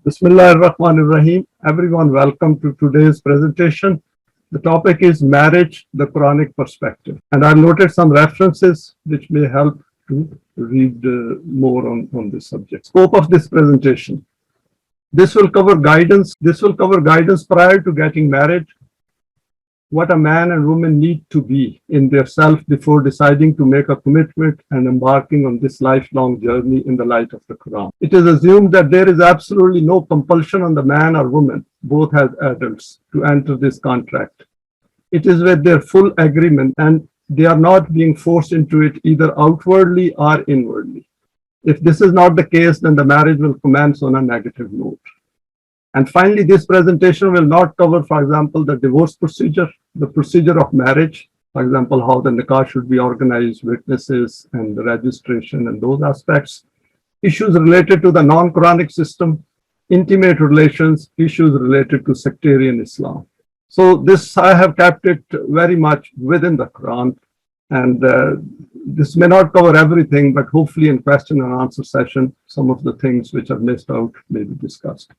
Bismillah ar-Rahman ar-Rahim. Everyone, welcome to today's presentation. The topic is marriage, the Quranic perspective. And I've noted some references which may help to read more on this subject. Scope of this presentation. This will cover guidance. This will cover guidance prior to getting married, what a man and woman need to be in their self before deciding to make a commitment and embarking on this lifelong journey in the light of the Quran. It is assumed that there is absolutely no compulsion on the man or woman, both as adults, to enter this contract. It is with their full agreement and they are not being forced into it either outwardly or inwardly. If this is not the case, then the marriage will commence on a negative note. And finally, this presentation will not cover, for example, the divorce procedure, the procedure of marriage, for example, how the nikah should be organized, witnesses and the registration and those aspects, issues related to the non-Quranic system, intimate relations, issues related to sectarian Islam. So this, I have kept it very much within the Quran, and this may not cover everything, but hopefully in question and answer session, some of the things which are missed out may be discussed.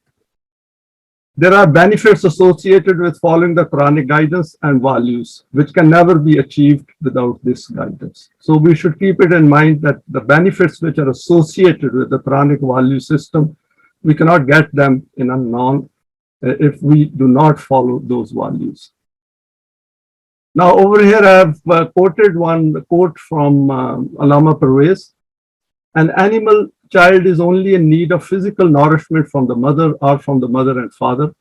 There are benefits associated with following the Quranic guidance and values, which can never be achieved without this guidance. So we should keep it in mind that the benefits which are associated with the Quranic value system, we cannot get them in a if we do not follow those values. Now over here I have quoted one quote from Allama Parvez. An animal child is only in need of physical nourishment from the mother or from the mother and father.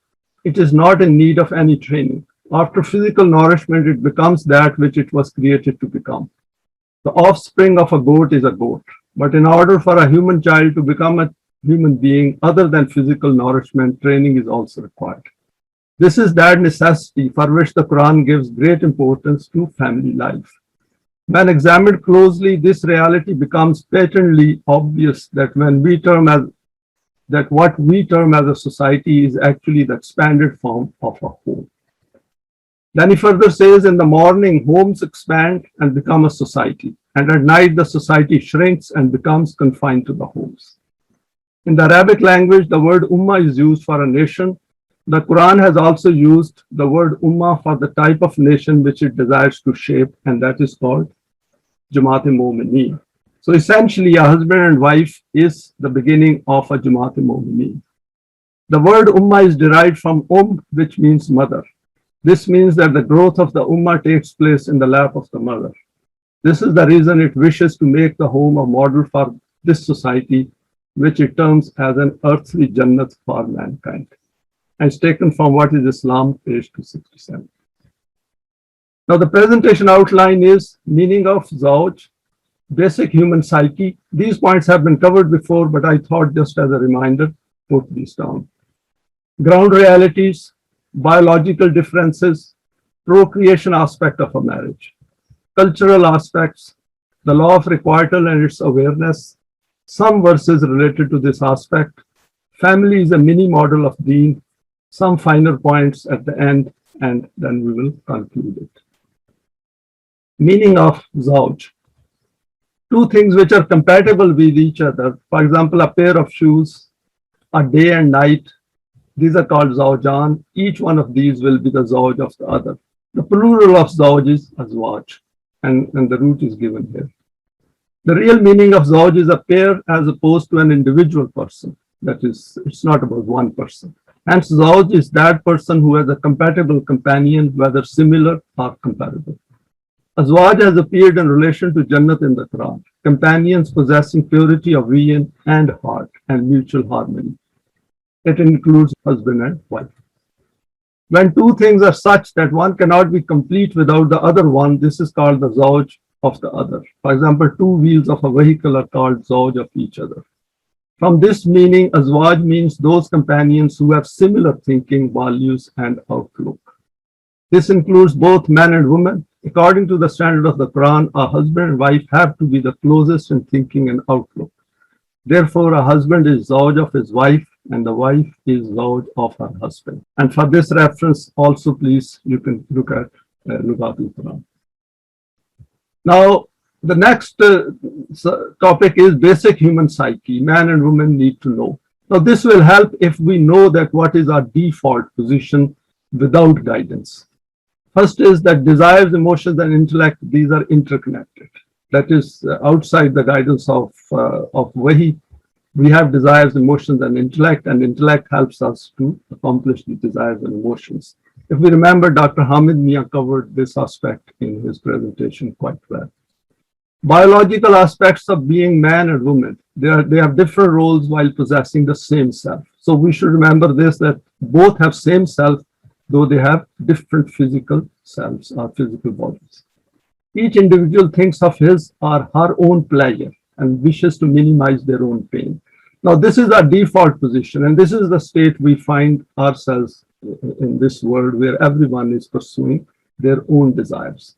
It is not in need of any training. After physical nourishment, it becomes that which it was created to become. The offspring of a goat is a goat. But in order for a human child to become a human being other than physical nourishment, training is also required. This is that necessity for which the Quran gives great importance to family life. When examined closely, this reality becomes patently obvious that what we term as a society is actually the expanded form of a home. Then he further says, in the morning, homes expand and become a society, and at night the society shrinks and becomes confined to the homes. In the Arabic language, the word ummah is used for a nation. The Quran has also used the word ummah for the type of nation which it desires to shape, and that is called Jamaat of Momineen. So essentially, a husband and wife is the beginning of a Jamaat of Momineen. The word ummah is derived from which means mother. This means that the growth of the ummah takes place in the lap of the mother. This is the reason it wishes to make the home a model for this society, which it terms as an earthly Jannat for mankind. And it's taken from What is Islam, page 267. Now the presentation outline is meaning of Zauj, basic human psyche. These points have been covered before, but I thought just as a reminder, put these down. Ground realities, biological differences, procreation aspect of a marriage, cultural aspects, the law of requital and its awareness, some verses related to this aspect, family is a mini model of Deen, some finer points at the end, and then we will conclude it. Meaning of Zauj. Two things which are compatible with each other. For example, a pair of shoes, a day and night. These are called Zaujan. Each one of these will be the Zauj of the other. The plural of Zauj is Azwaj, and the root is given here. The real meaning of Zauj is a pair as opposed to an individual person. That is, it's not about one person. Hence, Zauj is that person who has a compatible companion, whether similar or comparable. Azwaj has appeared in relation to Jannat in the Quran, companions possessing purity of vision and heart and mutual harmony. It includes husband and wife. When two things are such that one cannot be complete without the other one, this is called the Zauj of the other. For example, two wheels of a vehicle are called Zauj of each other. From this meaning, Azwaj means those companions who have similar thinking, values, and outlook. This includes both men and women. According to the standard of the Quran, a husband and wife have to be the closest in thinking and outlook. Therefore, a husband is Zauj of his wife, and the wife is Zauj of her husband. And for this reference, also please, you can look at Lugatul Quran. Now, the next topic is basic human psyche. Man and woman need to know. Now, this will help if we know that what is our default position without guidance. First is that desires, emotions, and intellect, these are interconnected. That is outside the guidance of Wahi. We have desires, emotions, and intellect helps us to accomplish the desires and emotions. If we remember, Dr. Hamid Mia covered this aspect in his presentation quite well. Biological aspects of being man and woman, they have different roles while possessing the same self. So we should remember this, that both have same self, though they have different physical selves or physical bodies. Each individual thinks of his or her own pleasure and wishes to minimize their own pain. Now, this is our default position, and this is the state we find ourselves in this world where everyone is pursuing their own desires.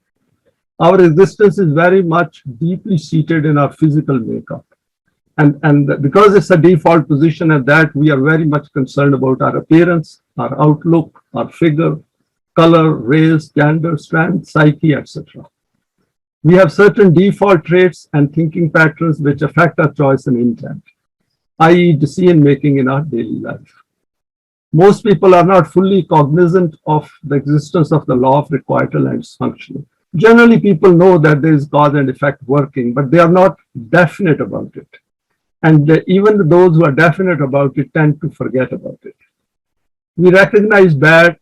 Our existence is very much deeply seated in our physical makeup. And because it's a default position at that, we are very much concerned about our appearance, our outlook, our figure, color, race, gender, strength, psyche, etc. We have certain default traits and thinking patterns which affect our choice and intent, i.e. decision making in our daily life. Most people are not fully cognizant of the existence of the law of requital and its functioning. Generally, people know that there is cause and effect working, but they are not definite about it. And even those who are definite about it tend to forget about it. We recognize bad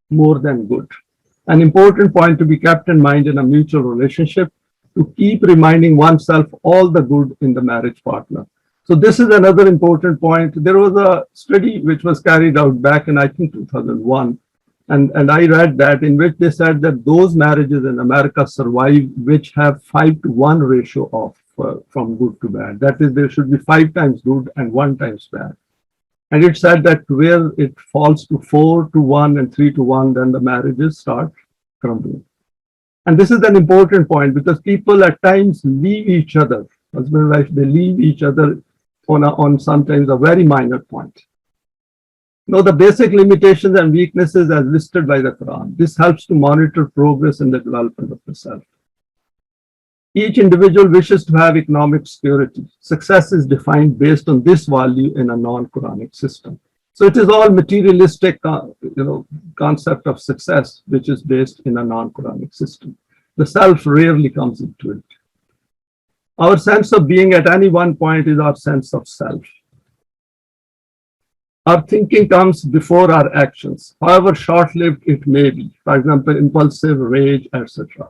more than good. An important point to be kept in mind in a mutual relationship, to keep reminding oneself all the good in the marriage partner. So this is another important point. There was a study which was carried out back in, I think, 2001. And I read that, in which they said that those marriages in America survive which have 5-to-1 ratio of from good to bad. That is, there should be 5 times good and 1 times bad. And it said that where it falls to 4-to-1 and 3-to-1, then the marriages start crumbling. And this is an important point, because people at times leave each other, husband and wife, they leave each other on sometimes a very minor point. Know the basic limitations and weaknesses as listed by the Quran. This helps to monitor progress in the development of the self. Each individual wishes to have economic security. Success is defined based on this value in a non-Quranic system. So it is all materialistic, concept of success, which is based in a non-Quranic system. The self rarely comes into it. Our sense of being at any one point is our sense of self. Our thinking comes before our actions, however short-lived it may be. For example, impulsive, rage, etc.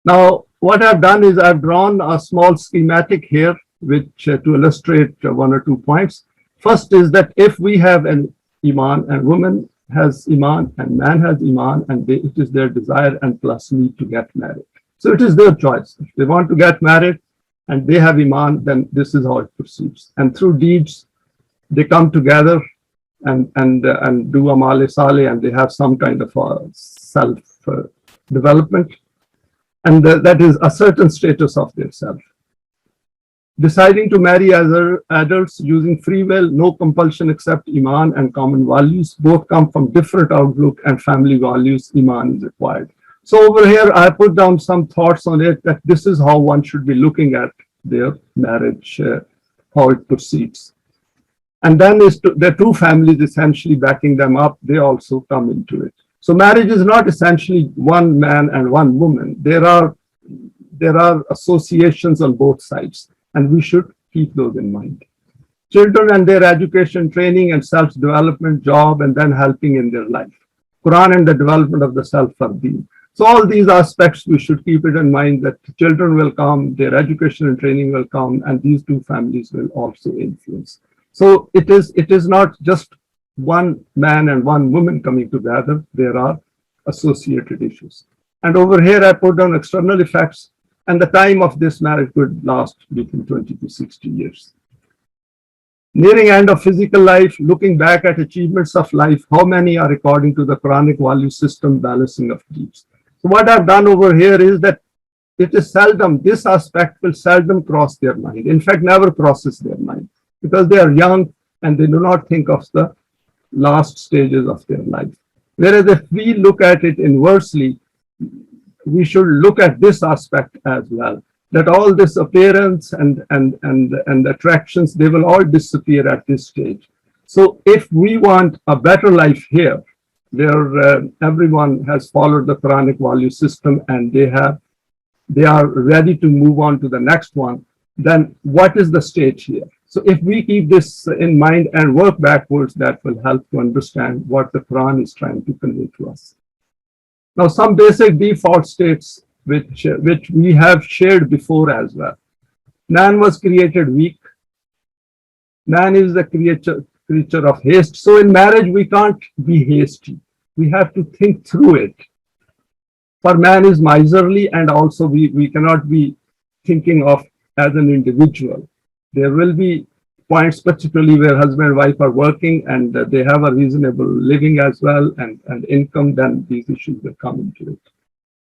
Now, what I've done is I've drawn a small schematic here, which to illustrate 1 or 2 points. First is that if we have an Eimaan, and woman has Eimaan and man has Eimaan, and it is their desire and plus need to get married. So it is their choice. If they want to get married and they have Eimaan, then this is how it proceeds. And through deeds, they come together and do amal saleh, and they have some kind of self development, and that is a certain status of their self. Deciding to marry as adults using free will, no compulsion except Eimaan and common values. Both come from different outlook and family values. Eimaan is required. So over here, I put down some thoughts on it, that this is how one should be looking at their marriage, how it proceeds. And then the 2 families essentially backing them up, they also come into it. So marriage is not essentially one man and one woman. There are associations on both sides, and we should keep those in mind. Children and their education, training, and self-development, job, and then helping in their life. Quran and the development of the self for Deen. So all these aspects, we should keep it in mind, that children will come, their education and training will come, and these 2 families will also influence. So it is not just one man and one woman coming together. There are associated issues. And over here, I put down external effects, and the time of this marriage could last between 20 to 60 years. Nearing end of physical life, looking back at achievements of life, how many are according to the Quranic value system, balancing of deeds. So what I've done over here is that it is seldom, this aspect will seldom cross their mind. In fact, never crosses their mind, because they are young and they do not think of the last stages of their life. Whereas if we look at it inversely, we should look at this aspect as well. that all this appearance and attractions, they will all disappear at this stage. So if we want a better life here, where everyone has followed the Quranic value system and they are ready to move on to the next one, then what is the stage here? So if we keep this in mind and work backwards, that will help to understand what the Quran is trying to convey to us. Now, some basic default states which we have shared before as well. Man was created weak. Man is the creature of haste. So in marriage, we can't be hasty. We have to think through it. For man is miserly, and also we cannot be thinking of as an individual. There will be points, particularly where husband and wife are working and they have a reasonable living as well and income, then these issues will come into it.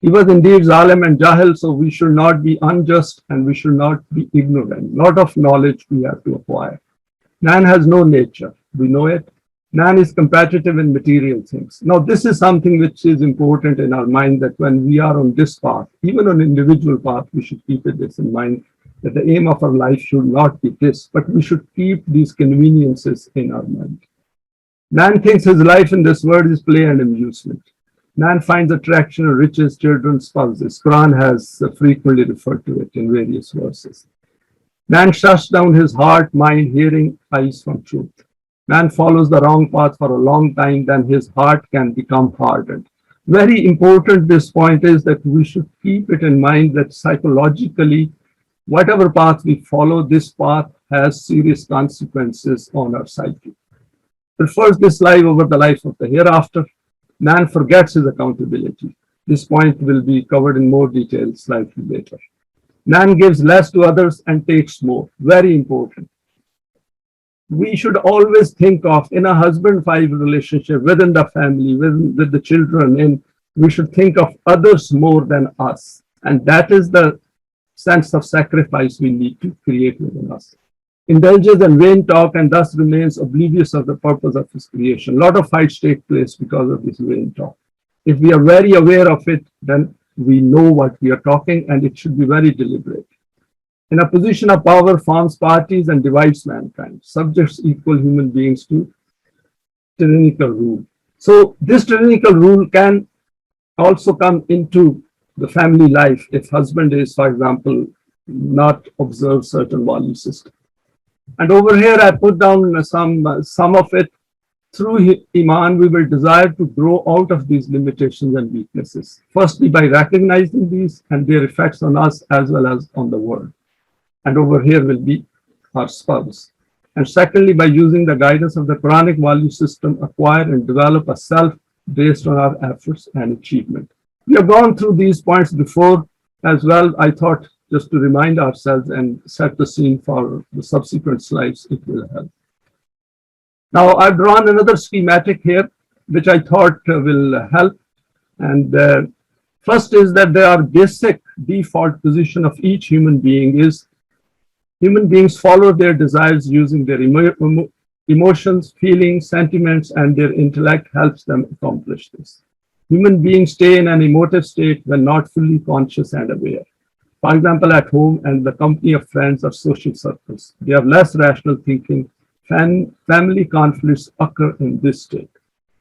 He was indeed zalim and jahil, so we should not be unjust and we should not be ignorant. A lot of knowledge we have to acquire. Man has no nature, we know it. Man is competitive in material things. Now, this is something which is important in our mind, that when we are on this path, even on individual path, we should keep this in mind, that the aim of our life should not be this, but we should keep these conveniences in our mind. Man thinks his life in this world is play and amusement. Man finds attraction in riches, children, spouses. Quran has frequently referred to it in various verses. Man shuts down his heart, mind, hearing, eyes from truth. Man follows the wrong path for a long time, then his heart can become hardened. Very important, this point is that we should keep it in mind that psychologically, whatever path we follow, this path has serious consequences on our psyche. Prefers this life over the life of the hereafter. Man forgets his accountability. This point will be covered in more detail slightly later. Man gives less to others and takes more. Very important. We should always think of, in a husband-wife relationship, within the family, with the children, and we should think of others more than us. And that is the sense of sacrifice we need to create within us. Indulges in vain talk and thus remains oblivious of the purpose of his creation. A lot of fights take place because of this vain talk. If we are very aware of it, then we know what we are talking, and it should be very deliberate. In a position of power, forms parties and divides mankind. Subjects equal human beings to tyrannical rule. So this tyrannical rule can also come into the family life if husband is, for example, not observe certain value system. And over here, I put down some of it. Through Eimaan, we will desire to grow out of these limitations and weaknesses. Firstly, by recognizing these and their effects on us as well as on the world. And over here will be our spouse. And secondly, by using the guidance of the Quranic value system, acquire and develop a self based on our efforts and achievement. We have gone through these points before as well. I thought just to remind ourselves and set the scene for the subsequent slides, it will help. Now, I've drawn another schematic here, which I thought will help. And first is that there are basic default position of each human being is human beings follow their desires using their emotions, feelings, sentiments, and their intellect helps them accomplish this. Human beings stay in an emotive state when not fully conscious and aware. For example, at home and the company of friends or social circles, they have less rational thinking. Family conflicts occur in this state.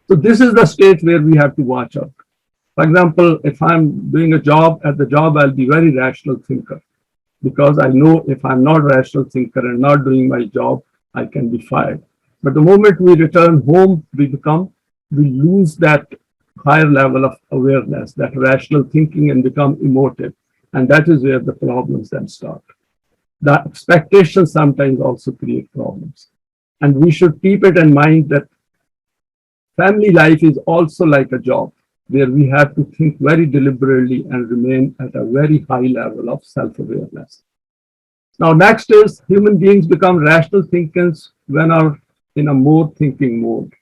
So this is the state where we have to watch out. For example, if I'm doing a job, at the job, I'll be very rational thinker, because I know if I'm not a rational thinker and not doing my job, I can be fired. But the moment we return home, we lose that higher level of awareness, that rational thinking, and become emotive. And that is where the problems then start. The expectations sometimes also create problems. And we should keep it in mind that family life is also like a job, where we have to think very deliberately and remain at a very high level of self-awareness. Now, next is human beings become rational thinkers when are in a more thinking mode.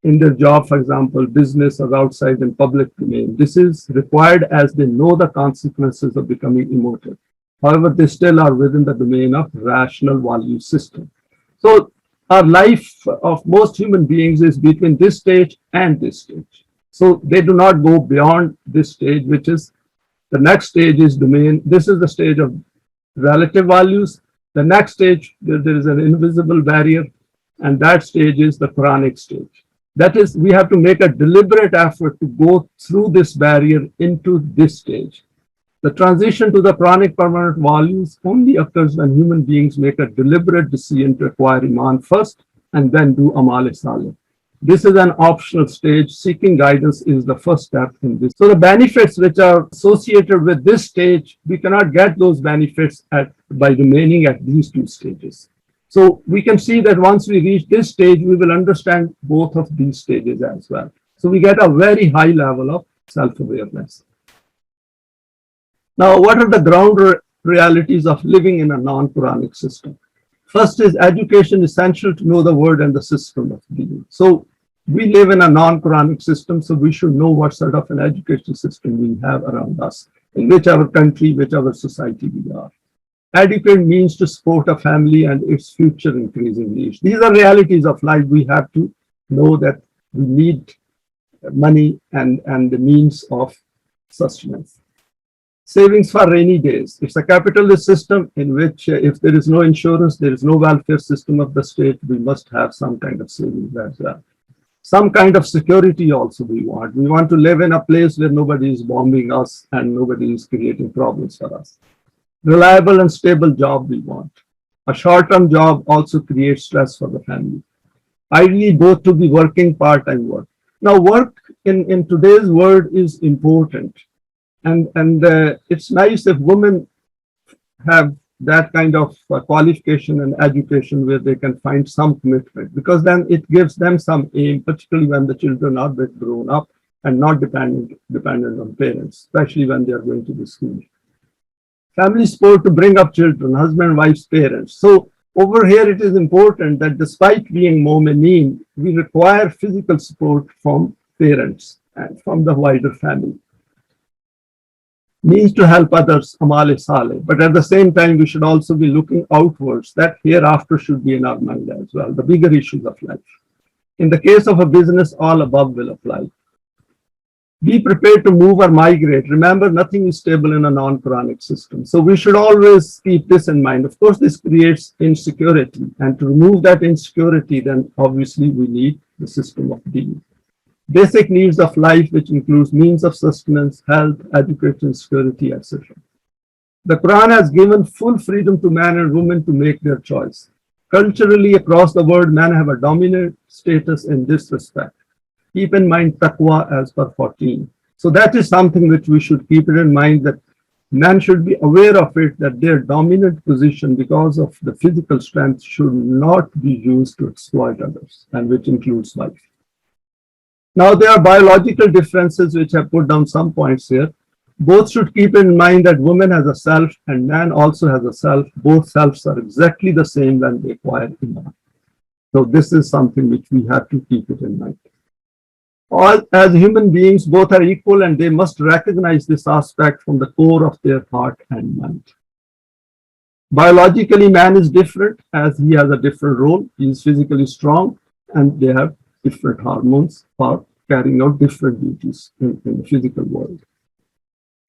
In their job, for example, business or outside in public domain. This is required as they know the consequences of becoming emotive. However, they still are within the domain of rational value system. So our life of most human beings is between this stage and this stage. So they do not go beyond this stage, which is the next stage is domain. This is the stage of relative values. The next stage, there is an invisible barrier, and that stage is the Quranic stage. That is, we have to make a deliberate effort to go through this barrier into this stage. The transition to the Quranic permanent values only occurs when human beings make a deliberate decision to acquire Eimaan first and then do Amal Saleh. This is an optional stage. Seeking guidance is the first step in this. So the benefits which are associated with this stage, we cannot get those benefits by remaining at these two stages. So we can see that once we reach this stage, we will understand both of these stages as well. So we get a very high level of self-awareness. Now, what are the ground realities of living in a non-Quranic system? First is education essential to know the word and the system of Deen. So we live in a non-Quranic system, so we should know what sort of an education system we have around us, in whichever country, whichever society we are. Educate means to support a family and its future increasing needs. These are realities of life. We have to know that we need money and the means of sustenance. Savings for rainy days. It's a capitalist system in which if there is no insurance, there is no welfare system of the state, we must have some kind of savings as well. Some kind of security also we want. We want to live in a place where nobody is bombing us and nobody is creating problems for us. Reliable and stable job we want. A short-term job also creates stress for the family. Ideally, both to be working part-time work. Now, work in today's world is important. And it's nice if women have that kind of qualification and education where they can find some commitment, because then it gives them some aim, particularly when the children are a bit grown up and not dependent on parents, especially when they are going to the school. Family support to bring up children, husband, wife's parents. So over here, it is important that despite being Momineen, we require physical support from parents and from the wider family. Means to help others, Amal Saleh. But at the same time, we should also be looking outwards. That hereafter should be in our mind as well, the bigger issues of life. In the case of a business, all above will apply. Be prepared to move or migrate. Remember, nothing is stable in a non-Quranic system. So we should always keep this in mind. Of course, this creates insecurity. And to remove that insecurity, then obviously we need the system of Deen. Basic needs of life, which includes means of sustenance, health, education, security, etc. The Quran has given full freedom to man and woman to make their choice. Culturally, across the world, men have a dominant status in this respect. Keep in mind taqwa as per 14. So that is something which we should keep it in mind, that men should be aware of it, that their dominant position because of the physical strength should not be used to exploit others, and which includes wife. Now, there are biological differences which I put down some points here. Both should keep in mind that woman has a self and man also has a self. Both selves are exactly the same when they acquire Eimaan. So this is something which we have to keep it in mind. All, as human beings, both are equal and they must recognize this aspect from the core of their heart and mind. Biologically, man is different as he has a different role. He is physically strong and they have different hormones for carrying out different duties in the physical world.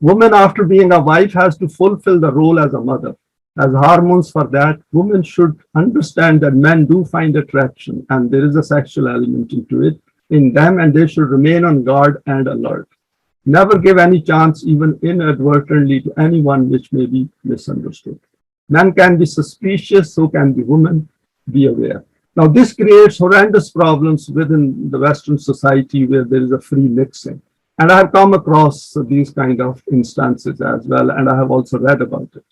Woman, after being a wife, has to fulfill the role as a mother. As hormones for that, women should understand that men do find attraction and there is a sexual element into it in them, and they should remain on guard and alert. Never give any chance, even inadvertently, to anyone which may be misunderstood. Men can be suspicious, so can be women. Be aware. Now, this creates horrendous problems within the Western society where there is a free mixing. And I have come across these kind of instances as well, and I have also read about it.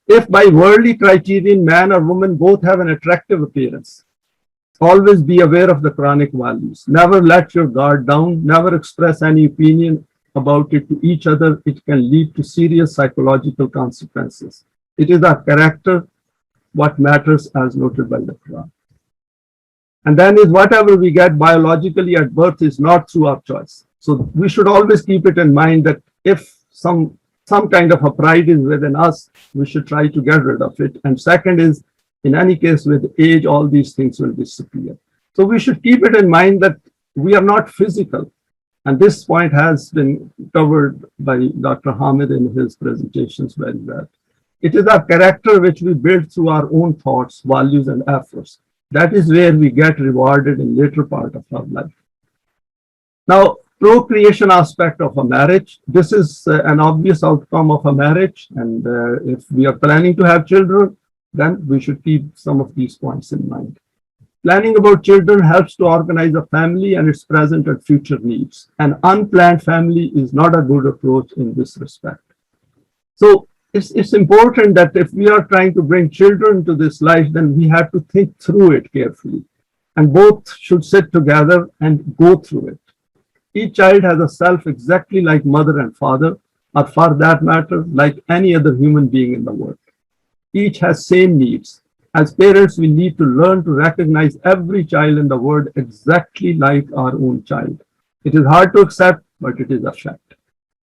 If by worldly criterion, man or woman both have an attractive appearance, always be aware of the Quranic values. Never let your guard down. Never express any opinion about it to each other. It can lead to serious psychological consequences. It is our character what matters, as noted by the Quran. And then is whatever we get biologically at birth is not through our choice. So we should always keep it in mind that if some kind of a pride is within us, we should try to get rid of it. And second is, in any case, with age, all these things will disappear. So we should keep it in mind that we are not physical. And this point has been covered by Dr. Hamid in his presentations very well. It is our character which we build through our own thoughts, values, and efforts. That is where we get rewarded in later part of our life. Now, procreation aspect of a marriage. This is an obvious outcome of a marriage. And if we are planning to have children, then we should keep some of these points in mind. Planning about children helps to organize a family and its present and future needs. An unplanned family is not a good approach in this respect. So it's important that if we are trying to bring children to this life, then we have to think through it carefully. And both should sit together and go through it. Each child has a self exactly like mother and father, or for that matter, like any other human being in the world. Each has same needs. As parents, we need to learn to recognize every child in the world exactly like our own child. It is hard to accept, but it is a fact.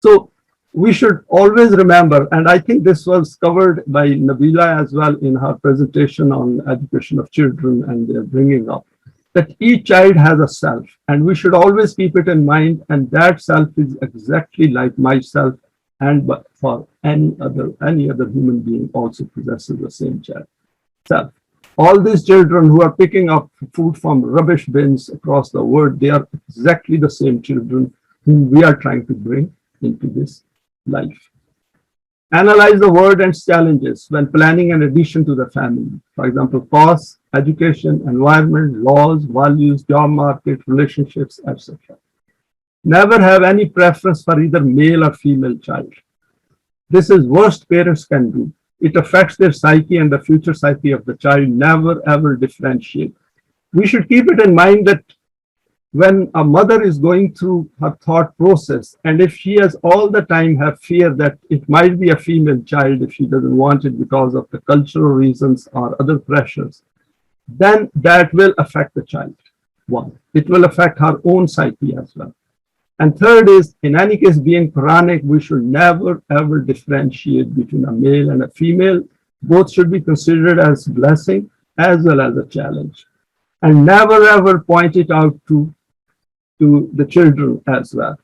So we should always remember, and I think this was covered by Nabila as well in her presentation on education of children and their bringing up, that each child has a self, and we should always keep it in mind, and that self is exactly like myself, and for any other human being also possesses the same child. Self. All these children who are picking up food from rubbish bins across the world, they are exactly the same children whom we are trying to bring into this life. Analyze the word and challenges when planning an addition to the family. For example, costs, education, environment, laws, values, job market, relationships, etc. Never have any preference for either male or female child. This is worst parents can do. It affects their psyche and the future psyche of the child. Never ever differentiate. We should keep it in mind that when a mother is going through her thought process, and if she has all the time have fear that it might be a female child if she doesn't want it because of the cultural reasons or other pressures, then that will affect the child. One, it will affect her own psyche as well. And third is, in any case, being Quranic, we should never ever differentiate between a male and a female. Both should be considered as blessing as well as a challenge. And never ever point it out to the children as well.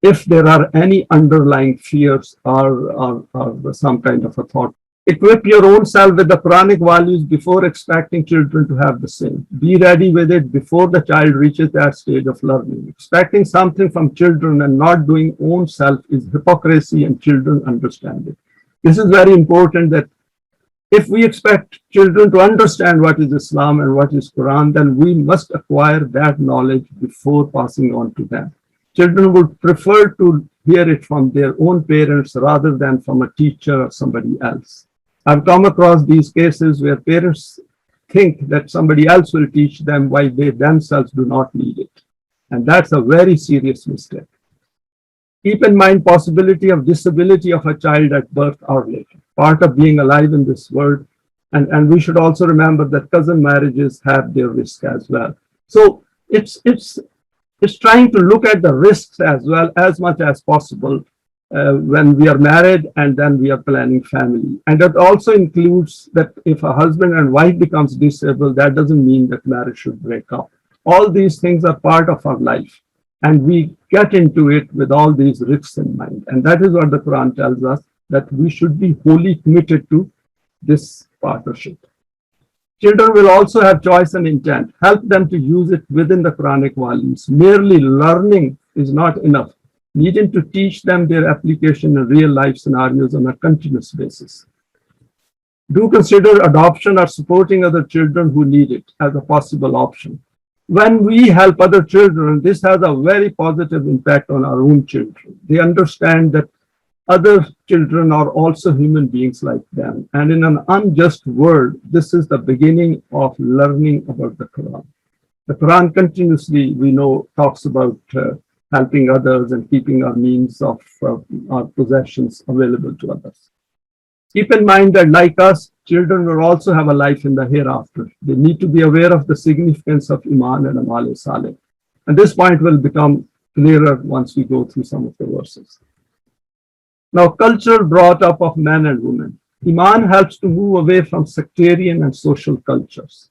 If there are any underlying fears or some kind of a thought, equip your own self with the Quranic values before expecting children to have the same. Be ready with it before the child reaches that stage of learning. Expecting something from children and not doing own self is hypocrisy, and children understand it. This is very important, that if we expect children to understand what is Islam and what is Quran, then we must acquire that knowledge before passing on to them. Children would prefer to hear it from their own parents rather than from a teacher or somebody else. I've come across these cases where parents think that somebody else will teach them while they themselves do not need it. And that's a very serious mistake. Keep in mind possibility of disability of a child at birth or later, part of being alive in this world. And we should also remember that cousin marriages have their risk as well. So it's trying to look at the risks as well as much as possible when we are married and then we are planning family. And that also includes that if a husband and wife becomes disabled, that doesn't mean that marriage should break up. All these things are part of our life, and we get into it with all these risks in mind. And that is what the Quran tells us, that we should be wholly committed to this partnership. Children will also have choice and intent. Help them to use it within the Quranic values. Merely learning is not enough. Needing to teach them their application in real life scenarios on a continuous basis. Do consider adoption or supporting other children who need it as a possible option. When we help other children, this has a very positive impact on our own children. They understand that other children are also human beings like them. And in an unjust world, this is the beginning of learning about the Quran. The Quran continuously, we know, talks about helping others and keeping our means of our possessions available to others. Keep in mind that, like us, children will also have a life in the hereafter. They need to be aware of the significance of Eimaan and Amal Saleh. And this point will become clearer once we go through some of the verses. Now, culture brought up of men and women. Eimaan helps to move away from sectarian and social cultures.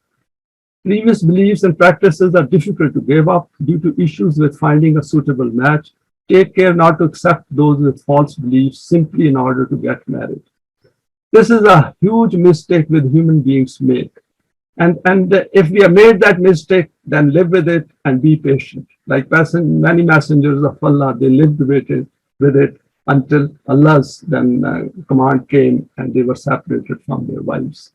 Previous beliefs and practices are difficult to give up due to issues with finding a suitable match. Take care not to accept those with false beliefs simply in order to get married. This is a huge mistake that human beings make. And if we have made that mistake, then live with it and be patient. Like many messengers of Allah, they lived with it until Allah's command came and they were separated from their wives.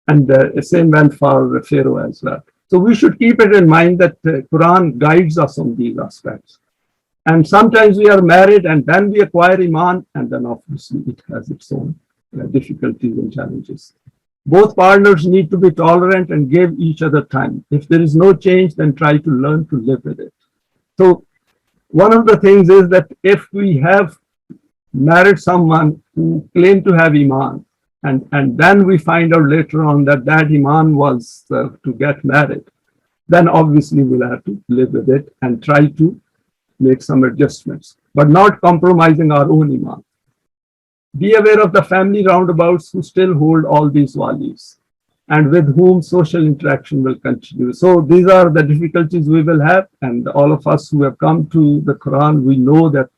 And the same went for Pharaoh as well. So we should keep it in mind that the Quran guides us on these aspects. And sometimes we are married and then we acquire Eimaan, and then obviously it has its own difficulties and challenges. Both partners need to be tolerant and give each other time. If there is no change, then try to learn to live with it. So one of the things is that if we have married someone who claimed to have Eimaan, and then we find out later on that Eimaan was to get married, then obviously we'll have to live with it and try to make some adjustments, but not compromising our own Eimaan. Be aware of the family roundabouts who still hold all these values and with whom social interaction will continue. So these are the difficulties we will have, and all of us who have come to the Quran, we know that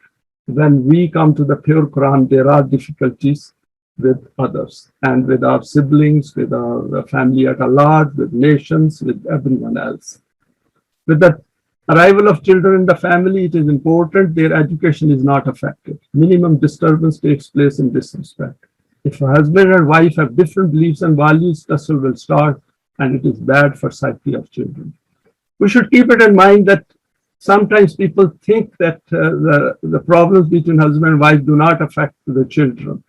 when we come to the pure Quran, there are difficulties with others and with our siblings, with our family at large, with nations, with everyone else. With the arrival of children in the family, it is important their education is not affected. Minimum disturbance takes place in this respect. If a husband and wife have different beliefs and values, tussle will start, and it is bad for psyche of children. We should keep it in mind that sometimes people think that the problems between husband and wife do not affect the children.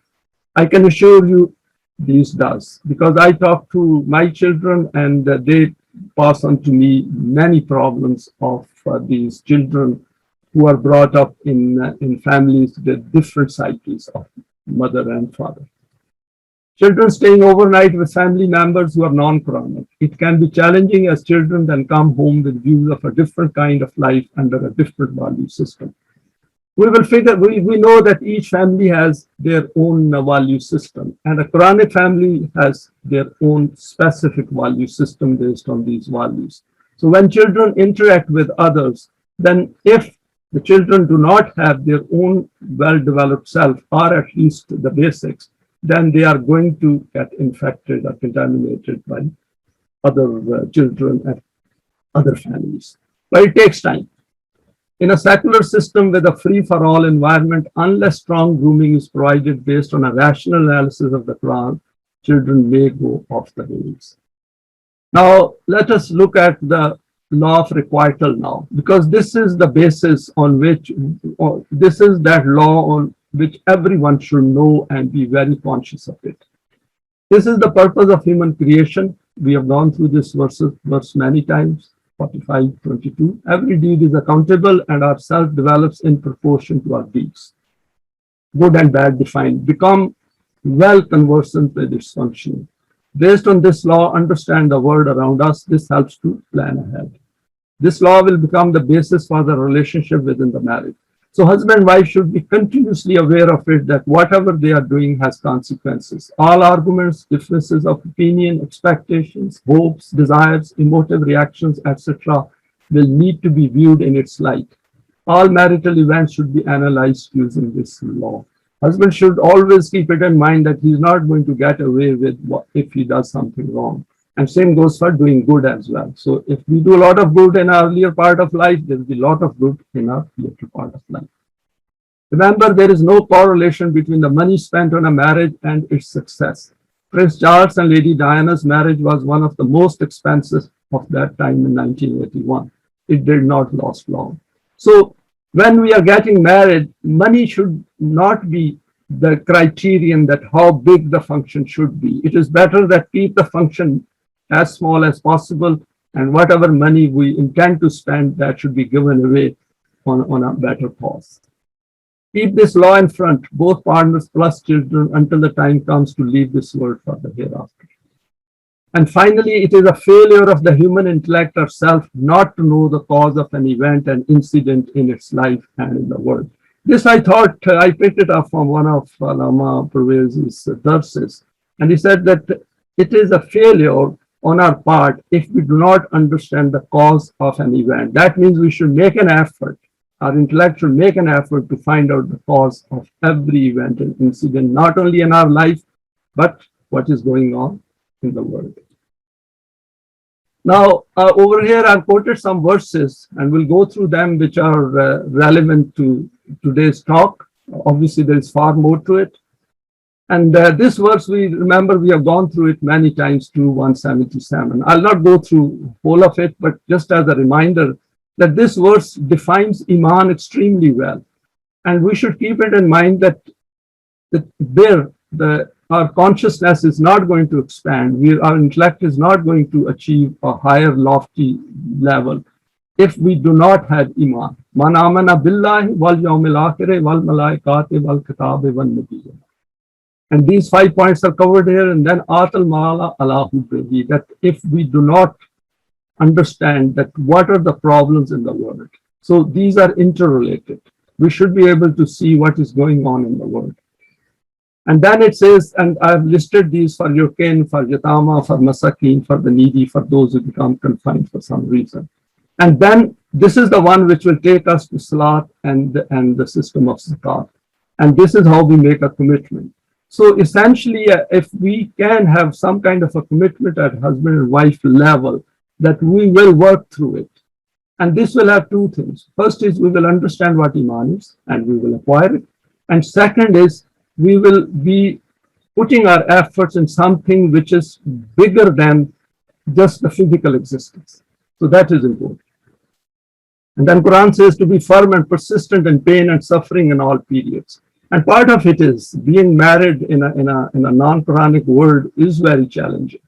I can assure you this does, because I talk to my children and they pass on to me many problems of these children who are brought up in families with different psyches of mother and father. Children staying overnight with family members who are non-Quranic. It can be challenging as children then come home with views of a different kind of life under a different value system. We know that each family has their own value system, and a Quranic family has their own specific value system based on these values. So when children interact with others, then if the children do not have their own well-developed self, or at least the basics, then they are going to get infected or contaminated by other children and other families. But it takes time. In a secular system with a free-for-all environment, unless strong grooming is provided based on a rational analysis of the Quran, children may go off the rails. Now, let us look at the Law of Requital now, because this is the basis on which, this is that law on which everyone should know and be very conscious of it. This is the purpose of human creation. We have gone through this verse many times. 45:22. Every deed is accountable and our self develops in proportion to our deeds. Good and bad defined. Become well conversant with its functioning. Based on this law, understand the world around us. This helps to plan ahead. This law will become the basis for the relationship within the marriage. So husband and wife should be continuously aware of it, that whatever they are doing has consequences. All arguments, differences of opinion, expectations, hopes, desires, emotive reactions, etc. will need to be viewed in its light. All marital events should be analyzed using this law. Husband should always keep it in mind that he is not going to get away with what if he does something wrong. And same goes for doing good as well. So if we do a lot of good in our earlier part of life, there will be a lot of good in our later part of life. Remember, there is no correlation between the money spent on a marriage and its success. Prince Charles and Lady Diana's marriage was one of the most expensive of that time in 1981. It did not last long. So when we are getting married, money should not be the criterion that how big the function should be. It is better that keep the function as small as possible, and whatever money we intend to spend, that should be given away on a better cause. Keep this law in front, both partners plus children, until the time comes to leave this world for the hereafter. And finally, it is a failure of the human intellect or self not to know the cause of an event and incident in its life and in the world. This I thought, I picked it up from one of Allama Pervez's verses, and he said that it is a failure on our part if we do not understand the cause of an event. That means we should make an effort. Our intellect should make an effort to find out the cause of every event and incident, not only in our life, but what is going on in the world. Now, over here, I've quoted some verses and we'll go through them which are relevant to today's talk. Obviously, there is far more to it. And this verse, we remember we have gone through it many times to 177. I'll not go through whole of it, but just as a reminder that this verse defines Eimaan extremely well. And we should keep it in mind that our consciousness is not going to expand. Our intellect is not going to achieve a higher lofty level if we do not have Eimaan. Man amana billahi wal yawmil akhir wal malaikati wal kitabi wal nabiyyin. And these 5 points are covered here. And then atal mala ala hubbihi, that if we do not understand that what are the problems in the world. So these are interrelated. We should be able to see what is going on in the world. And then it says, and I've listed these for your kin, for yatama, for masakin, for the needy, for those who become confined for some reason. And then this is the one which will take us to salat and the system of zakat. And this is how we make a commitment. So essentially, if we can have some kind of a commitment at husband and wife level, that we will work through it. And this will have two things. First is we will understand what Eimaan is and we will acquire it. And second is we will be putting our efforts in something which is bigger than just the physical existence. So that is important. And then Quran says to be firm and persistent in pain and suffering in all periods. And part of it is being married in a non-Quranic world is very challenging.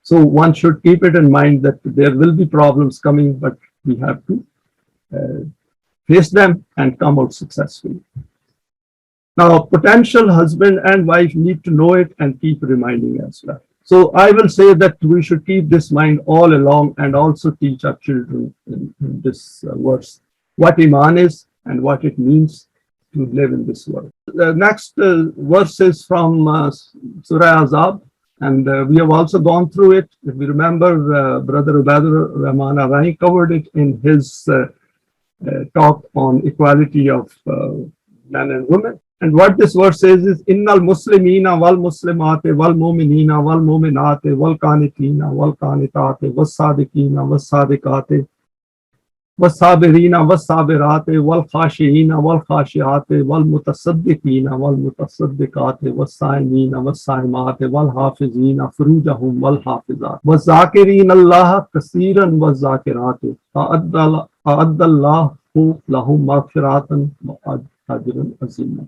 So one should keep it in mind that there will be problems coming, but we have to face them and come out successfully. Now, potential husband and wife need to know it and keep reminding as well. So I will say that we should keep this mind all along and also teach our children in this verse what Eimaan is and what it means to live in this world. The next verse is from Surah Azab, and we have also gone through it. If we remember, Brother Ubadur Rahman Arai covered it in his talk on equality of men and women. And what this verse says is, Innal Muslimina wal Muslimate wal Mominina wal Mominaate wal Qanitina wal Qanitate was Sadiqina was Sadiqate والصابرين والصابرات والخاشعين والخاشعات والمتصدقين والمتصدقات والصائمين والصائمات والحافظين فروجهم والحافظات والذاكرين الله كثيرا والذاكرات أعد الله لهم مغفرة وأجرا عظيما.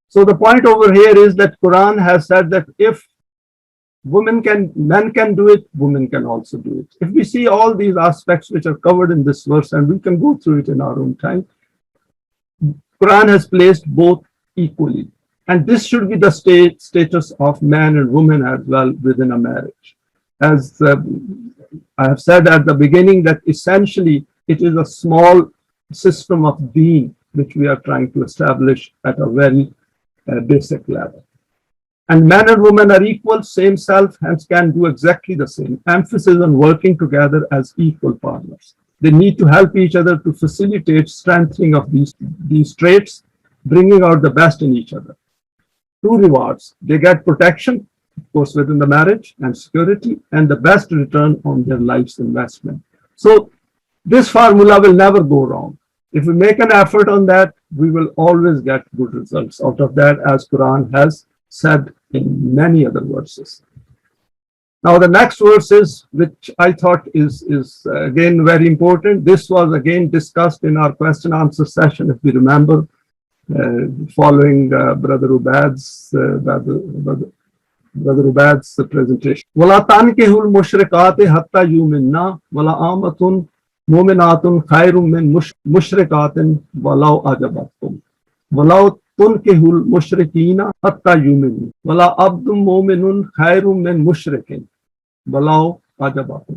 So the point over here is that Quran has said that if men can do it, women can also do it. If we see all these aspects which are covered in this verse, and we can go through it in our own time, Quran has placed both equally. And this should be the status of man and woman as well within a marriage. As I have said at the beginning, that essentially it is a small system of Deen which we are trying to establish at a very basic level. And man and woman are equal, same self, hence can do exactly the same. Emphasis on working together as equal partners. They need to help each other to facilitate strengthening of these traits, bringing out the best in each other. Two rewards. They get protection, of course, within the marriage and security, and the best return on their life's investment. So this formula will never go wrong. If we make an effort on that, we will always get good results out of that, as Quran has said in many other verses. Now the next verses, which I thought is again very important. This was again discussed in our question answer session, if we remember, following Brother Ubaid's presentation. وَلَا تَنْكِحُوا الْمُشْرِكَاتِ حَتَّى يُؤْمِنَّ وَلَآمَةٌ مُؤْمِنَاتٌ خَيْرٌ مِّن مُشْرِكَاتٍ وَلَوْ أَعْجَبَتْكُمْ وَلَوْ تُنْكِحُوا الْمُشْرِكِينَ حَتَّى يُؤْمِنُوا وَلَا عَبْدٌ مُؤْمِنٌ خَيْرٌ مِّن مُشْرِكٍ وَلَوْ أَعْجَبَكُمْ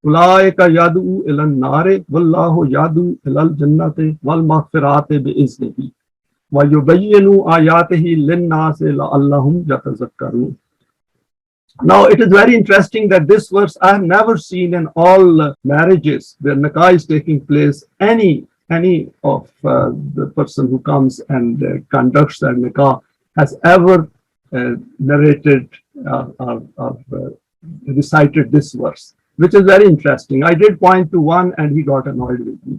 أُولَٰئِكَ يَدْعُونَ إِلَى النَّارِ وَاللَّهُ يَدْعُو إِلَى الْجَنَّةِ وَالْمَغْفِرَةِ بِإِذْنِهِ وَيُبَيِّنُ آيَاتِهِ لِلنَّاسِ لَعَلَّهُمْ يَتَذَكَّرُونَ. Now, it is very interesting that this verse I have never seen in all marriages where nikah is taking place, any of the person who comes and conducts that nikah has ever narrated or recited this verse, which is very interesting. I did point to one and he got annoyed with me.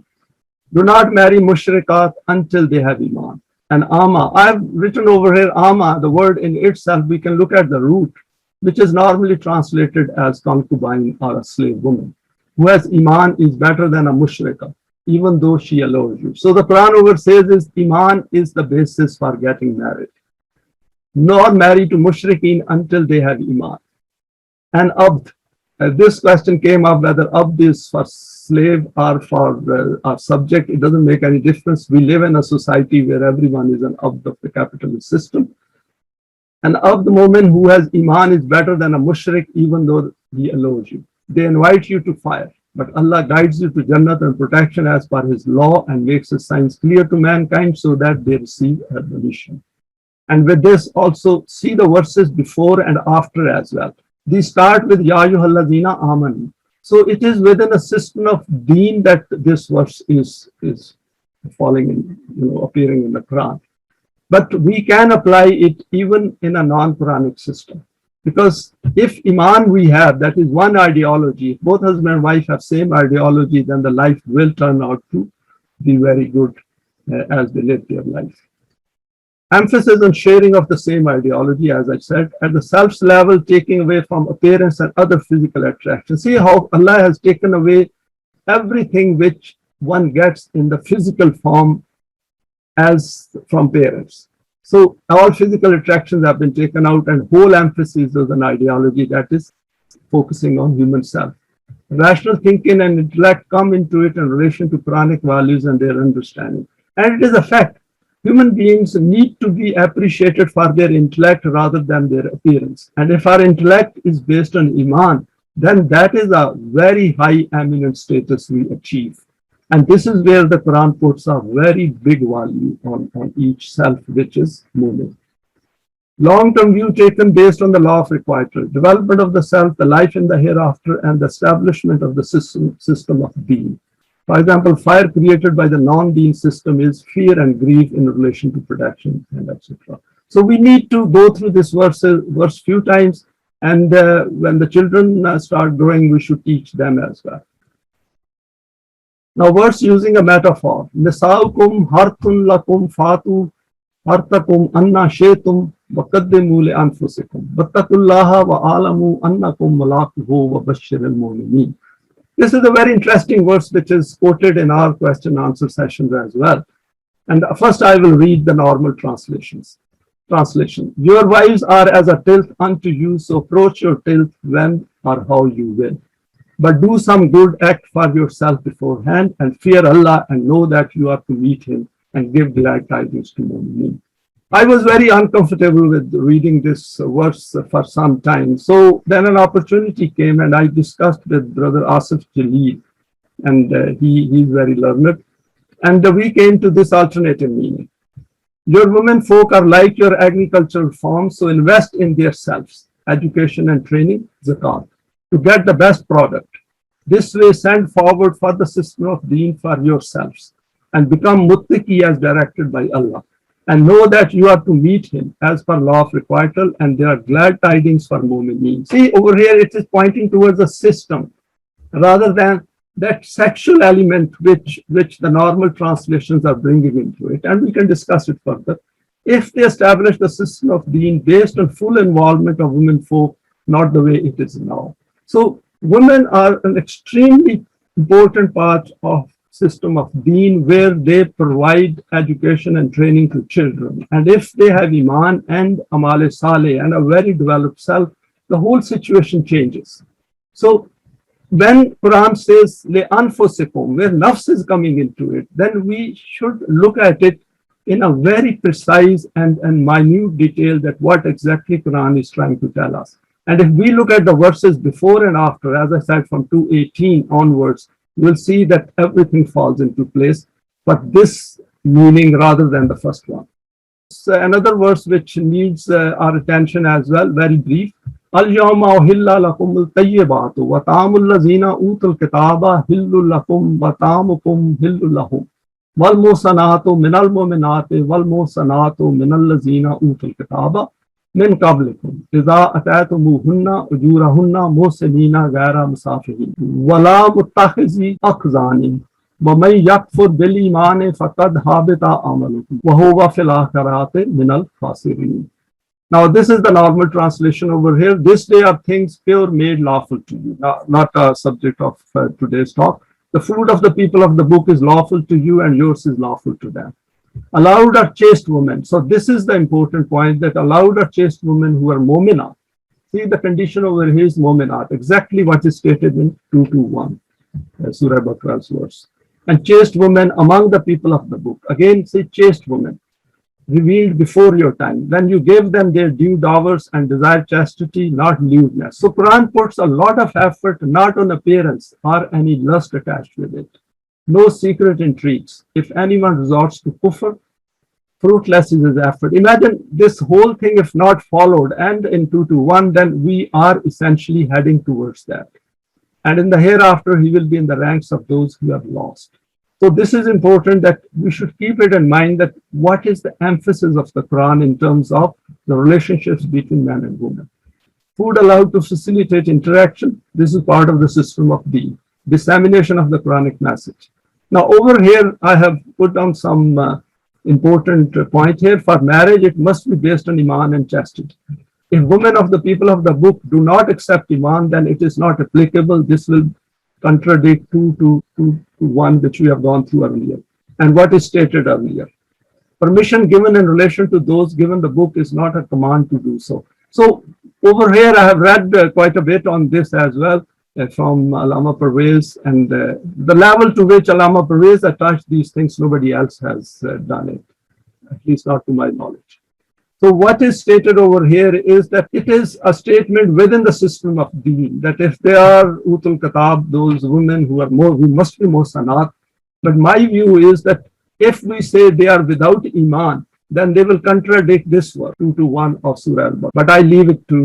Do not marry mushrikat until they have Iman. And Ama, I have written over here Ama, the word in itself, we can look at the root, which is normally translated as concubine or a slave woman. Who has Iman is better than a mushrika, even though she allows you. So the Quran over says is Iman is the basis for getting married. Nor marry to mushrikeen until they have Iman. And abd, this question came up whether abd is for slave or for our subject. It doesn't make any difference. We live in a society where everyone is an abd of the capitalist system. An abd moment who has Iman is better than a mushrik, even though he allows you. They invite you to fire, but Allah guides you to Jannat and protection as per His law and makes His signs clear to mankind so that they receive admonition. And with this also see the verses before and after as well. These start with Ya ayyuhallazina amanu. So it is within a system of Deen that this verse is falling in, appearing in the Quran. But we can apply it even in a non-Quranic system. Because if Iman we have, that is one ideology, if both husband and wife have same ideology, then the life will turn out to be very good as they live their life. Emphasis on sharing of the same ideology, as I said, at the self's level, taking away from appearance and other physical attractions. See how Allah has taken away everything which one gets in the physical form as from parents. So all physical attractions have been taken out and whole emphasis is an ideology that is focusing on human self. Rational thinking and intellect come into it in relation to Quranic values and their understanding. And it is a fact. Human beings need to be appreciated for their intellect rather than their appearance. And if our intellect is based on Iman, then that is a very high eminent status we achieve. And this is where the Quran puts a very big value on each self, which is Momin. Long-term view taken based on the law of requital, development of the self, the life in the hereafter, and the establishment of the system of Deen. For example, fire created by the non-Deen system is fear and grief in relation to production, and etc. So we need to go through this verse few times, and when the children start growing, we should teach them as well. Now, verse using a metaphor. Nisaukum harthun lakum fatu hartakum anna shaytum wa qaddimu li anfusikum wattaqullaha wa alamu annakum malakuhu wa bashshiril mu'minin. This is a very interesting verse which is quoted in our question and answer sessions as well. And first I will read the normal translation. Your wives are as a tilth unto you, so approach your tilth when or how you will. But do some good act for yourself beforehand and fear Allah and know that you are to meet Him and give glad tidings to Momineen. I was very uncomfortable with reading this verse for some time. So then an opportunity came and I discussed with Brother Asif Jaleel, and he's very learned. And we came to this alternative meaning. Your women folk are like your agricultural farms, so invest in their selves, education and training, zakat, to get the best product. This way send forward for the system of Deen for yourselves and become muttaqi as directed by Allah. And know that you are to meet Him as per law of requital, and there are glad tidings for Momineen. See, over here it is pointing towards a system rather than that sexual element which the normal translations are bringing into it. And we can discuss it further. If they establish the system of Deen based on full involvement of women folk, not the way it is now. So women are an extremely important part of system of Deen where they provide education and training to children. And if they have Iman and Amal Saleh and a very developed self, the whole situation changes. So when Quran says le anfusikum, where nafs is coming into it, then we should look at it in a very precise and minute detail that what exactly Quran is trying to tell us. And if we look at the verses before and after, as I said, from 218 onwards, we'll see that everything falls into place, but this meaning rather than the first one. So another verse which needs our attention as well, very brief. Al-yawma uhilla lakumul tayyibatu wa ta'amul lazina utul kitaba hillul lakum wa ta'amukum hillul lahum. Wal musanatu minal mu'minati wal musanatu minal lazina utul kitaba min qablikum idha ataytumuhunna ujurahunna muhsinina ghayra musafihin wala muttakhizi akhzani wa man yakfur bil imani faqad habita amaluhu wa huwa fil akhirati minal khasirin. Now, this is the normal translation over here. This day are things pure made lawful to you. Not a subject of today's talk. The food of the people of the book is lawful to you and yours is lawful to them. Allowed are chaste women. So this is the important point, that allowed are chaste women who are Mominaat. See, the condition over here is Mominaat, exactly what is stated in 221, Surah Baqarah's verse. And chaste women among the people of the book. Again, say chaste women, revealed before your time. Then you gave them their due dowers and desired chastity, not lewdness. So Quran puts a lot of effort not on appearance or any lust attached with it. No secret intrigues. If anyone resorts to kufr, fruitless is his effort. Imagine this whole thing if not followed, and in 221, then we are essentially heading towards that. And in the hereafter, he will be in the ranks of those who have lost. So this is important, that we should keep it in mind, that what is the emphasis of the Quran in terms of the relationships between man and woman. Food allowed to facilitate interaction. This is part of the system of Deen, dissemination of the Quranic message. Now over here, I have put down some important point here. For marriage, it must be based on Eimaan and chastity. If women of the people of the book do not accept Eimaan, then it is not applicable. This will contradict 2:1, which we have gone through earlier, and what is stated earlier. Permission given in relation to those given the book is not a command to do so. So over here, I have read quite a bit on this as well from Allama Pervez, and the level to which Allama Pervez attached these things, nobody else has done it, at least not to my knowledge. So what is stated over here is that it is a statement within the system of Deen, that if they are Utul Katab, those women who are more, who must be Muhsanat. But my view is that if we say they are without Eimaan, then they will contradict this verse, 2:1 of Surah Al-Baqarah. But I leave it to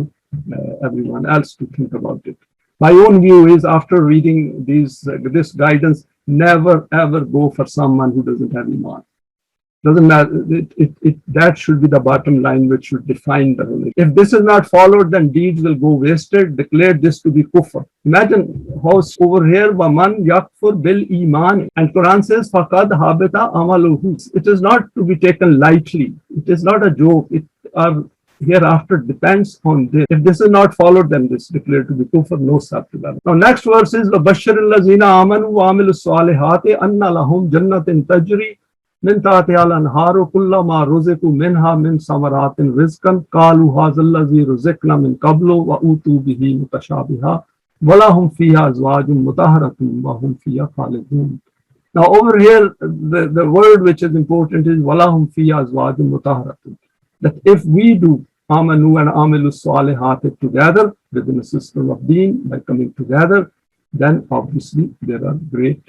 everyone else to think about it. My own view is, after reading this guidance, never ever go for someone who doesn't have Eimaan. Doesn't matter. That should be the bottom line, which should define the religion. If this is not followed, then deeds will go wasted. Declare this to be kufr. Imagine how over here, waman yakfur bil iman, and Quran says, faqad habita amaluhu. It is not to be taken lightly. It is not a joke. Hereafter depends on this. If this is not followed, then this is declared to be kufr, no substitute. Now, next verse is, وَبَشِّرِ الَّذِينَ آمَنُوا وَعَمِلُوا الصَّالِحَاتِ أَنَّ لَهُمْ جَنَّةٍ تَجْرِي من تحتها الأنهار كلما رزقوا منها من ثمرات رزقا قالوا هذا الذي رزقنا من قبل وأوتوا به متشابها ولهم فيها أزواج مطهرة وهم فيها خالدون. Now over here, the word which is important is ولهم فيها أزواج مطهرة. That if we do amanu and amilu salihat together within a system of Deen, by coming together, then obviously there are great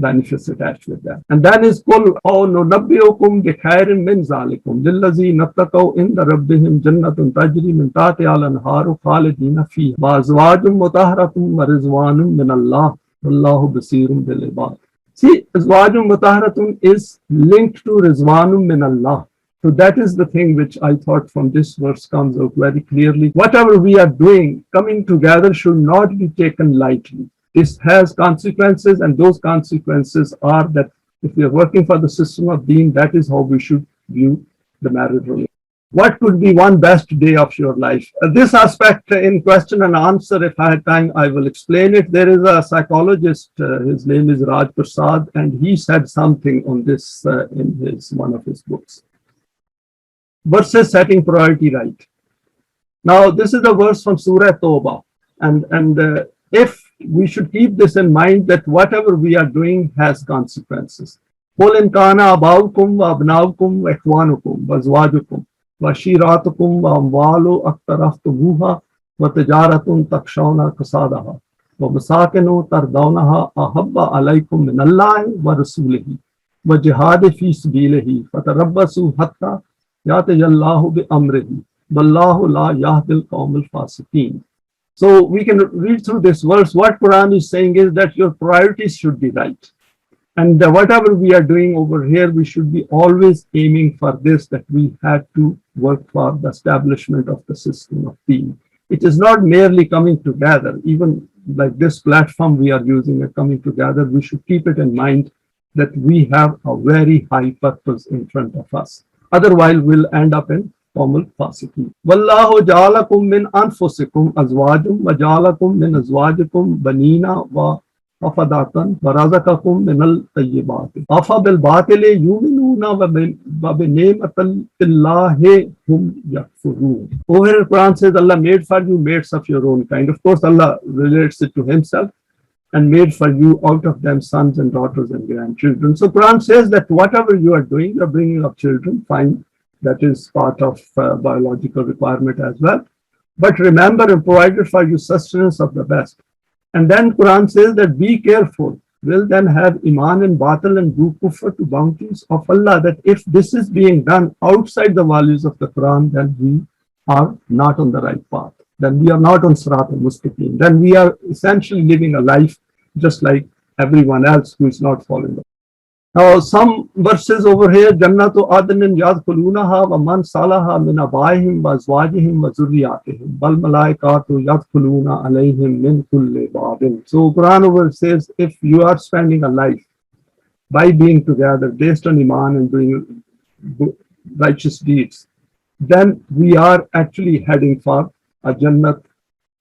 benefits attached with that. And then is Qul aw nunabbiukum bi khairin min zalikum lillazina taqaw inda rabbihim jannatun tajri min tahtiha al-anharu khalidina fiha wa azwajun mutahharatun wa rizwanun min Allah wallahu basirun bil ibad. See, azwajun mutahharatun is linked to rizwanun min Allah. So that is the thing which I thought from this verse comes out very clearly. Whatever we are doing, coming together should not be taken lightly. This has consequences, and those consequences are that if we are working for the system of Deen, that is how we should view the marriage relationship. What could be one best day of your life? This aspect in question and answer, if I had time, I will explain it. There is a psychologist, his name is Raj Prasad, and he said something on this in one of his books. Verses setting priority right. Now, this is a verse from Surah Tawbah, and if we should keep this in mind, that whatever we are doing has consequences. قُلْ إِنْ كَانَ أَبَاؤُكُمْ وَأَبْنَاؤُكُمْ وَإِخْوَانُكُمْ وَأَزْوَاجُكُمْ وَعَشِيرَتُكُمْ وَأَمْوَالٌ اقْتَرَفْتُمُوهَا وَتِجَارَةٌ تَخْشَوْنَ كَسَادَهَا وَمَسَاكِنُ تَرْضَوْنَهَا أَحَبَّ عَلَيْكُم مِّنَ اللَّهِ وَرَسُولِهِ وَجِهَادٍ فِي سَبِيلِهِ فَتَرَبَّصُوا حَتَّى يَأْتِيَ اللَّهُ بِأَمْرِهِ Wallahu la yahdil qawmal fasiqeen. So we can read through this verse. What Quran is saying is that your priorities should be right. And whatever we are doing over here, we should be always aiming for this, that we had to work for the establishment of the system of Deen. It is not merely coming together. Even like this platform we are using and coming together, we should keep it in mind that we have a very high purpose in front of us. Otherwise, we'll end up in qawmul fasiqeen. Wallahu ja'alakum min anfusikum azwajum wa ja'alakum min azwajikum banina wa afadatan wa razaqakum min al-tayyibat. Afa bil batili yu'minuna wa bi ni'matillahi hum yakfurun. Over here, Quran says Allah made for you mates of your own kind. Of course, Allah relates it to Himself, and made for you out of them sons and daughters and grandchildren. So Quran says that whatever you are doing, you're bringing up children, fine. That is part of biological requirement as well. But remember, and provided for you sustenance of the best. And then Quran says that be careful. Will then have Eimaan and Batil and do kufr to bounties of Allah, that if this is being done outside the values of the Quran, then we are not on the right path. Then we are not on Sirat al-Mustaqim. Then we are essentially living a life just like everyone else who is not following the. Now, some verses over here, Jannatu Adnin yadkhulunaha wa man salaha min abaihim wa azwajihim wa zurriyatihim wal malaikatu yadkhuluna alayhim min kulli babin. So Quran over says, if you are spending a life by being together based on Eimaan and doing righteous deeds, then we are actually heading for a Jannat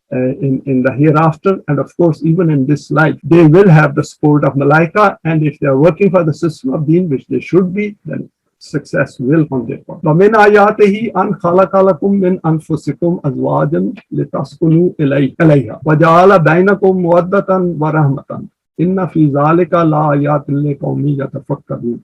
in the hereafter. And of course, even in this life, they will have the support of Malaika. And if they are working for the system of Deen, which they should be, then success will come their part. وَمِنْ آيَاتِهِ أَنْ خَلَقَ لَكُم مِّنْ أَنفُسِكُمْ أَزْوَاجًا لِتَسْكُنُوا إِلَيْهَا وَجَعَلَ بَيْنَكُم مَّوَدَّةً وَرَحْمَةً إِنَّ فِي ذَلِكَ لَآيَاتٍ لِقَوْمٍ يَتَفَكَّرُونَ.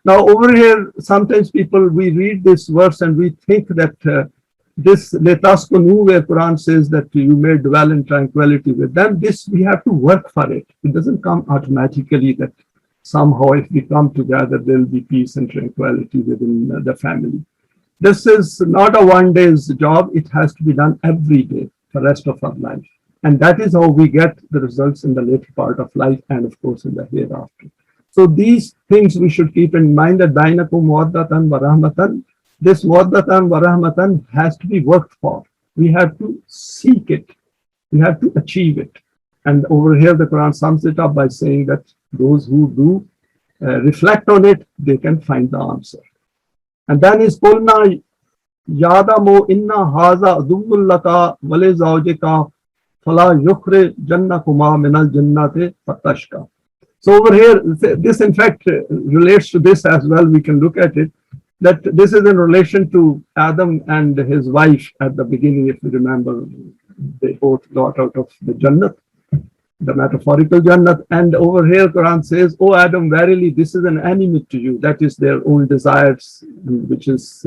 Now, over here, sometimes we read this verse and we think that this letaskunu, where Quran says that you may dwell in tranquility with them, this we have to work for it. It doesn't come automatically that somehow if we come together, there will be peace and tranquility within the family. This is not a one day's job. It has to be done every day for the rest of our life. And that is how we get the results in the later part of life and of course in the hereafter. So these things we should keep in mind, that bainakum mawaddatan wa rahmatan. This mawaddatan wa rahmatan has to be worked for. We have to seek it. We have to achieve it. And over here the Quran sums it up by saying that those who do reflect on it, they can find the answer. And then is qulna yadamu inna haza dhummul laka wa li zawjika fala yukhrij jannakuma min al jannati fatashka. So over here, this in fact relates to this as well. We can look at it, that this is in relation to Adam and his wife at the beginning. If you remember, they both got out of the Jannat, the metaphorical Jannat. And over here, Quran says, "O Adam, verily this is an enemy to you." That is their own desires, which is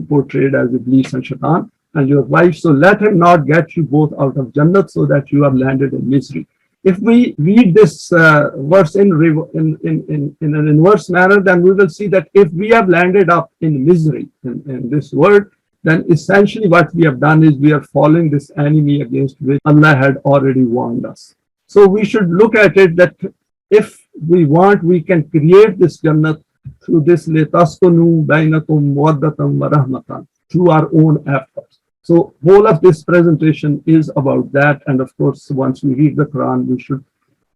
portrayed as Iblis and Shaitan, and your wife. So let him not get you both out of Jannat, so that you are landed in misery. If we read this verse in an inverse manner, then we will see that if we have landed up in misery in this world, then essentially what we have done is we are following this enemy against which Allah had already warned us. So we should look at it that if we want, we can create this Jannat through this litaskunu bainakum mawaddatan wa rahmatan, through our own efforts. So whole of this presentation is about that. And of course, once we read the Quran, we should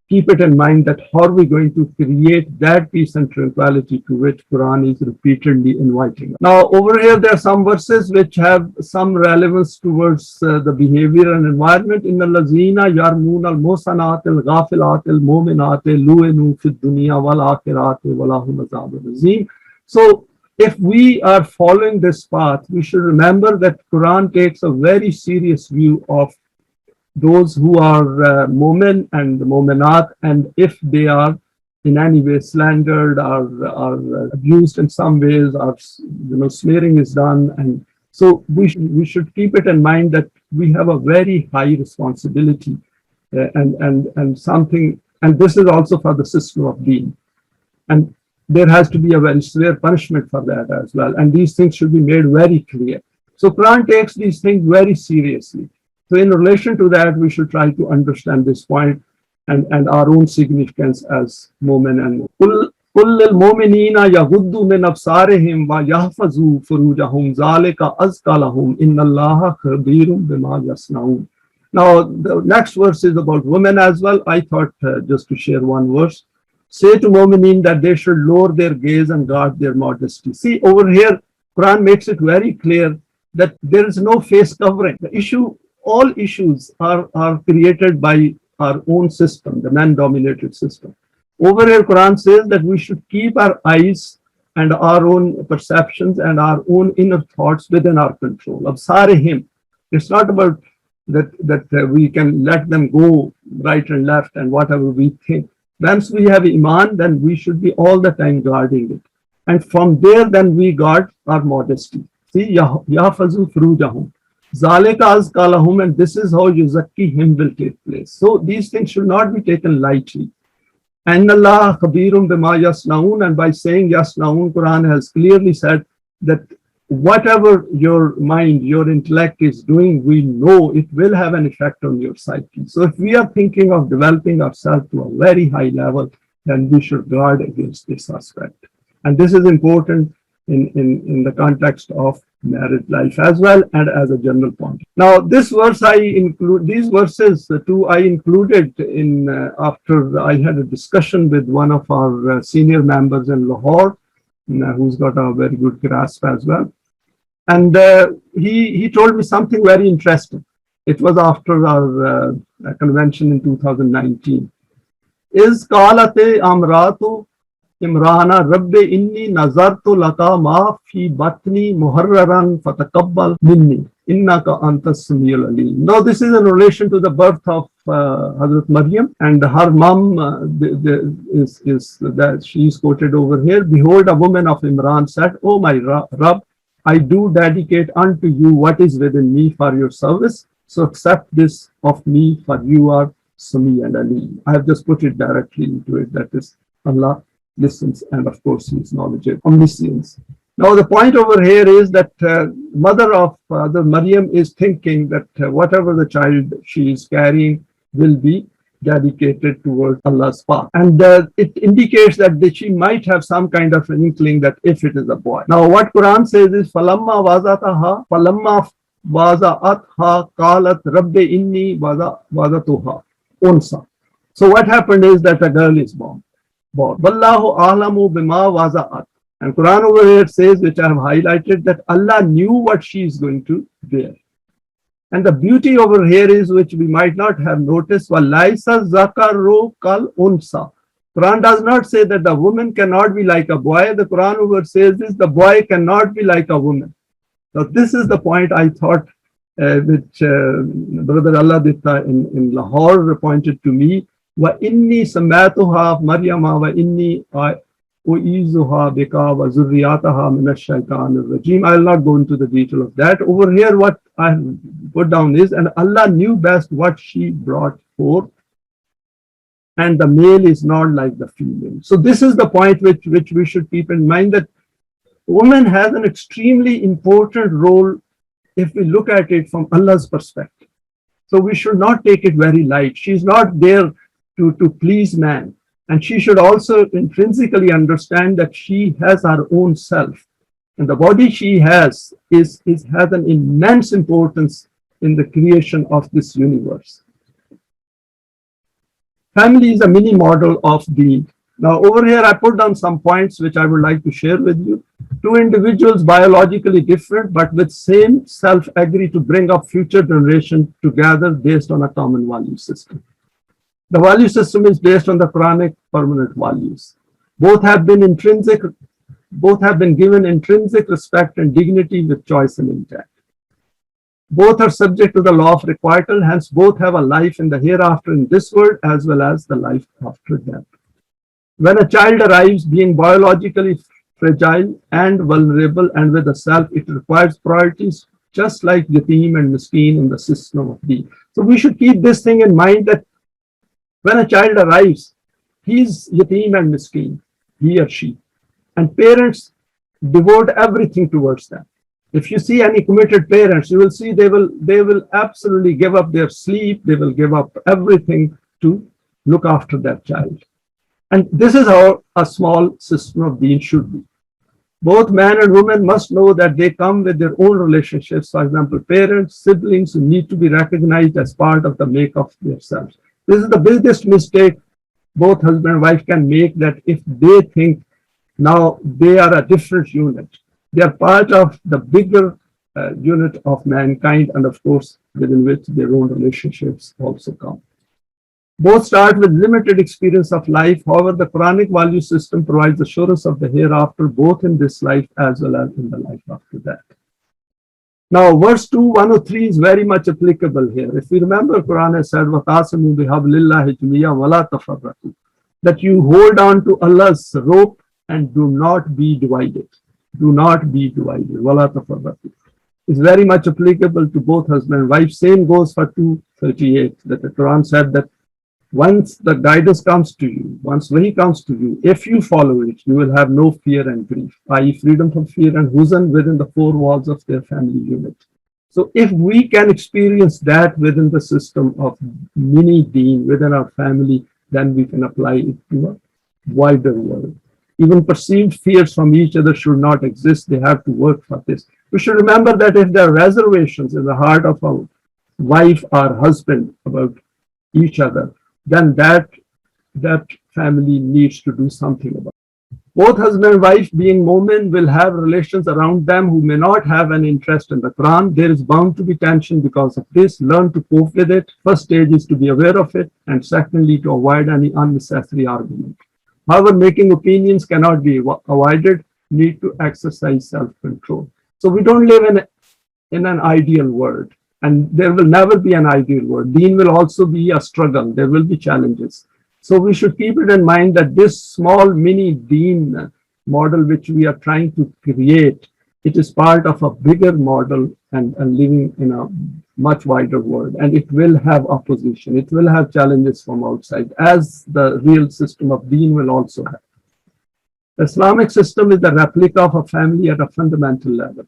keep it in mind that how are we going to create that peace and tranquility to which Quran is repeatedly inviting us. Now over here, there are some verses which have some relevance towards the behavior and environment. Inna lazina yarmoon al muhsanat al ghafilat al mominat lu'inu fid dunya wal akhirat walahum azabun azim. So if we are following this path, we should remember that Quran takes a very serious view of those who are Momin and Mominaat, and if they are in any way slandered or abused in some ways, or smearing is done, and so we should keep it in mind that we have a very high responsibility, and something, and this is also for the system of Deen, and there has to be a very severe punishment for that as well. And these things should be made very clear. So Quran takes these things very seriously. So in relation to that, we should try to understand this point and our own significance as Momin and Mominaat. قل للمؤمنين يغضوا من أبصارهم ويحفظوا فروجهم ذلك أزكى لهم إن الله خبير بما يصنعون. Now the next verse is about women as well. I thought just to share one verse. Say to Momineen that they should lower their gaze and guard their modesty. See over here, Quran makes it very clear that there is no face covering. The issue, all issues are created by our own system, the man-dominated system. Over here, Quran says that we should keep our eyes and our own perceptions and our own inner thoughts within our control. Absarihim. It's not about that we can let them go right and left and whatever we think. Once we have Eimaan, then we should be all the time guarding it. And from there, then we guard our modesty. See, Yafazu Furujahum. Zalika azka lahum, and this is how Yuzakki him will take place. So these things should not be taken lightly. And Allah khabirum bima yasnaun, and by saying yasnaun, Quran has clearly said that whatever your mind, your intellect is doing, we know it will have an effect on your psyche. So if we are thinking of developing ourselves to a very high level, then we should guard against this aspect. And this is important in the context of marriage life as well and as a general point. Now this verse these verses, the two I included in after I had a discussion with one of our senior members in Lahore, who's got a very good grasp as well. And he told me something very interesting. It was after our convention in 2019. Is qalate amratu Imrana Rabbi inni nazartu laka ma fi batni muharraran fatakabbal minni innaka antas samiyul alim. Now this is in relation to the birth of Hazrat Maryam, and her mom is that she is quoted over here. Behold, a woman of Imran said, "O my Rabb, I do dedicate unto you what is within me for your service. So accept this of me, for you are Sami and Ali." I have just put it directly into it. That is, Allah listens, and of course he is knowledgeable, omniscience. Now the point over here is that mother of the Maryam is thinking that whatever the child she is carrying will be dedicated towards Allah's path, and it indicates that she might have some kind of an inkling that if it is a boy. Now what Quran says is falamma waza'atha qalat rabbi inni wazatuha unsa. So what happened is that a girl is born. Wallahu a'lamu bima waza'at. And Quran over here says, which I have highlighted, that Allah knew what she is going to bear. And the beauty over here is, which we might not have noticed, Walaisa zakaru kal unsa. Quran does not say that the woman cannot be like a boy. The Quran over says this, the boy cannot be like a woman. So this is the point I thought, which Brother Allah Ditta in Lahore pointed to me. Wa inni samatuha Maryama wa inni uizuha bika wa zurriyataha minash shaitanir rajim. I will not go into the detail of that. Over here, what I put down is, and Allah knew best what she brought forth, and the male is not like the female. So this is the point which we should keep in mind, that woman has an extremely important role if we look at it from Allah's perspective. So we should not take it very light. She is not there to please man. And she should also intrinsically understand that she has her own self. And the body she has has an immense importance in the creation of this universe. Family is a mini model of Deen. Now over here I put down some points which I would like to share with you. Two individuals biologically different but with same self agree to bring up future generation together based on a common value system. The value system is based on the Quranic permanent values. Both have been given intrinsic respect and dignity with choice and intent. Both are subject to the law of requital, hence both have a life in the hereafter in this world as well as the life after death. When a child arrives being biologically fragile and vulnerable and with a self, it requires priorities just like yatim and miskeen in the system of Deen. So we should keep this thing in mind, that when a child arrives, he is yatim and miskeen, he or she, and parents devote everything towards them. If you see any committed parents, you will see they will absolutely give up their sleep, they will give up everything to look after that child. And this is how a small system of Deen should be. Both man and woman must know that they come with their own relationships. For example, parents, siblings who need to be recognized as part of the make of themselves. This is the biggest mistake both husband and wife can make, that if they think now they are a different unit, they are part of the bigger unit of mankind, and of course, within which their own relationships also come. Both start with limited experience of life. However, the Quranic value system provides assurance of the hereafter, both in this life as well as in the life after that. Now, verse 2, 103 is very much applicable here. If you remember, Quran has said, وَقَاسِمُوا بِحَبْلِ اللَّهِ جَمِيعًا وَلَا تَفَرَّقُوا, that you hold on to Allah's rope and do not be divided. Do not be divided. وَلَا تَفَرَّقُوا. It's very much applicable to both husband and wife. Same goes for 238, that the Quran said that once the guidance comes to you, once Wahi comes to you, if you follow it, you will have no fear and grief, i.e. freedom from fear and huzn within the four walls of their family unit. So if we can experience that within the system of mini Deen, within our family, then we can apply it to a wider world. Even perceived fears from each other should not exist. They have to work for this. We should remember that if there are reservations in the heart of a wife or husband about each other, then that family needs to do something about it. Both husband and wife, being Momin, will have relations around them who may not have an interest in the Quran. There is bound to be tension because of this. Learn to cope with it. First stage is to be aware of it, and secondly, to avoid any unnecessary argument. However, making opinions cannot be avoided. Need to exercise self-control. So we don't live in an ideal world. And there will never be an ideal world. Deen will also be a struggle. There will be challenges. So we should keep it in mind that this small mini Deen model which we are trying to create, it is part of a bigger model and living in a much wider world. And it will have opposition. It will have challenges from outside, as the real system of Deen will also have. The Islamic system is the replica of a family at a fundamental level.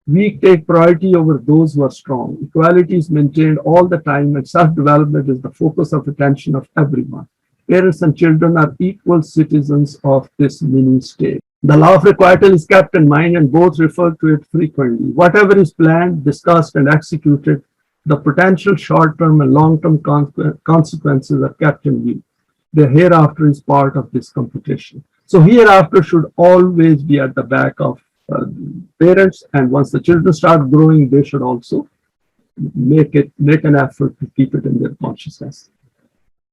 Weak take priority over those who are strong. Equality is maintained all the time, and self-development is the focus of attention of everyone. Parents and children are equal citizens of this mini state. The law of requital is kept in mind, and both refer to it frequently. Whatever is planned, discussed, and executed, the potential short-term and long-term consequences are kept in view. The hereafter is part of this computation. So hereafter should always be at the back of parents, and once the children start growing, they should also make an effort to keep it in their consciousness.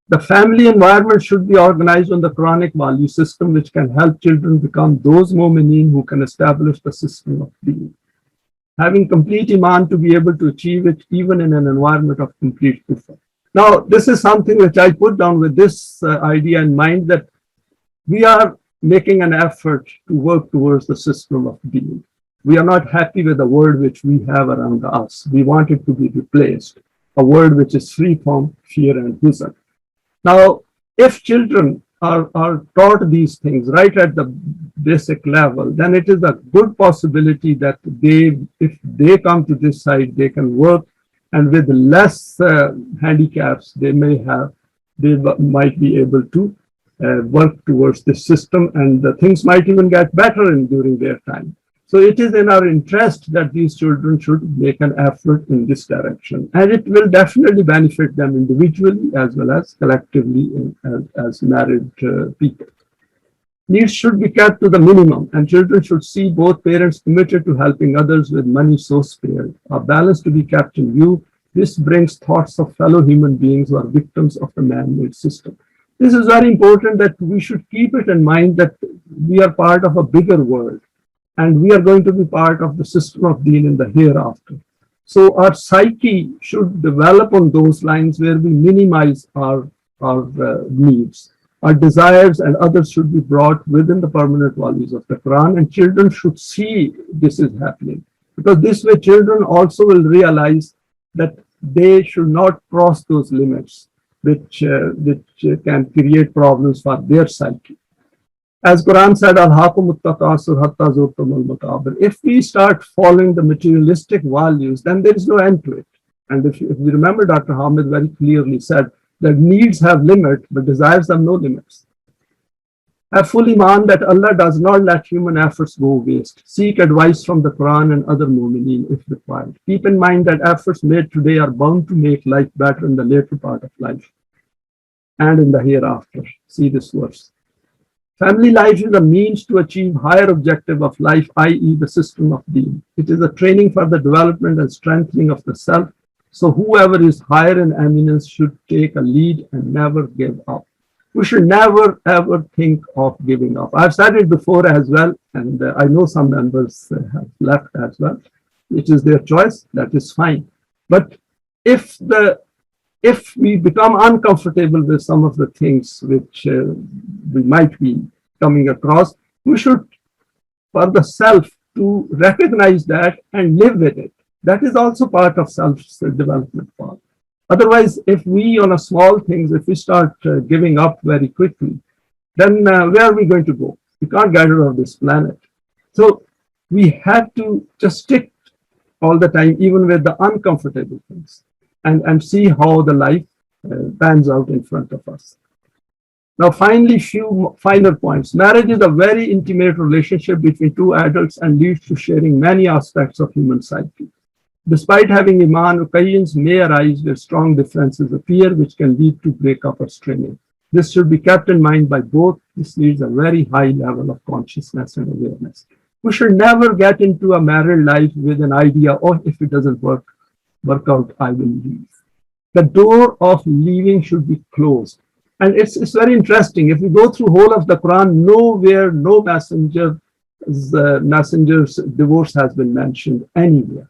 The family environment should be organized on the Quranic value system, which can help children become those Momineen who can establish the system of Deen. Having complete Eimaan to be able to achieve it even in an environment of complete kufr. Now, this is something which I put down with this idea in mind, that we are making an effort to work towards the system of Deen. We are not happy with the world which we have around us. We want it to be replaced, a world which is free from fear and huzn. Now, if children are taught these things right at the basic level, then it is a good possibility that if they come to this side, they can work, and with less handicaps they might be able to work towards this system, and things might even get better during their time. So it is in our interest that these children should make an effort in this direction, and it will definitely benefit them individually as well as collectively as married people. Needs should be kept to the minimum, and children should see both parents committed to helping others with money so spared. A balance to be kept in view. This brings thoughts of fellow human beings who are victims of the man-made system. This is very important, that we should keep it in mind that we are part of a bigger world, and we are going to be part of the system of Deen in the hereafter. So our psyche should develop on those lines where we minimize our needs. Our desires and others should be brought within the permanent values of the Quran, and children should see this is happening, because this way children also will realize that they should not cross those limits which can create problems for their psyche. As Quran said, Al-Hakumut Takasur Hatta Zurtumul Maqabir. If we start following the materialistic values, then there is no end to it. And if you remember, Dr. Hamid very clearly said that needs have limit, but desires have no limits. Have full iman that Allah does not let human efforts go waste. Seek advice from the Quran and other Momineen if required. Keep in mind that efforts made today are bound to make life better in the later part of life and in the hereafter. See this verse. Family life is a means to achieve higher objective of life, i.e. the system of Deen. It is a training for the development and strengthening of the self. So whoever is higher in eminence should take a lead and never give up. We should never ever think of giving up. I've said it before as well, and I know some members have left as well. It is their choice, that is fine. But if we become uncomfortable with some of the things which we might be coming across, we should, for the self, to recognize that and live with it. That is also part of self-development part. Otherwise, if we on a small things, if we start giving up very quickly, then where are we going to go? We can't get rid of this planet. So we have to just stick all the time, even with the uncomfortable things, and see how the life pans out in front of us. Now, finally, few final points. Marriage is a very intimate relationship between two adults and leads to sharing many aspects of human psyche. Despite having Eimaan, occasions may arise where strong differences appear, which can lead to breakup or straining. This should be kept in mind by both. This needs a very high level of consciousness and awareness. We should never get into a married life with an idea, oh, if it doesn't work out, I will leave. The door of leaving should be closed. And it's very interesting. If we go through whole of the Quran, nowhere, no messenger's divorce has been mentioned anywhere.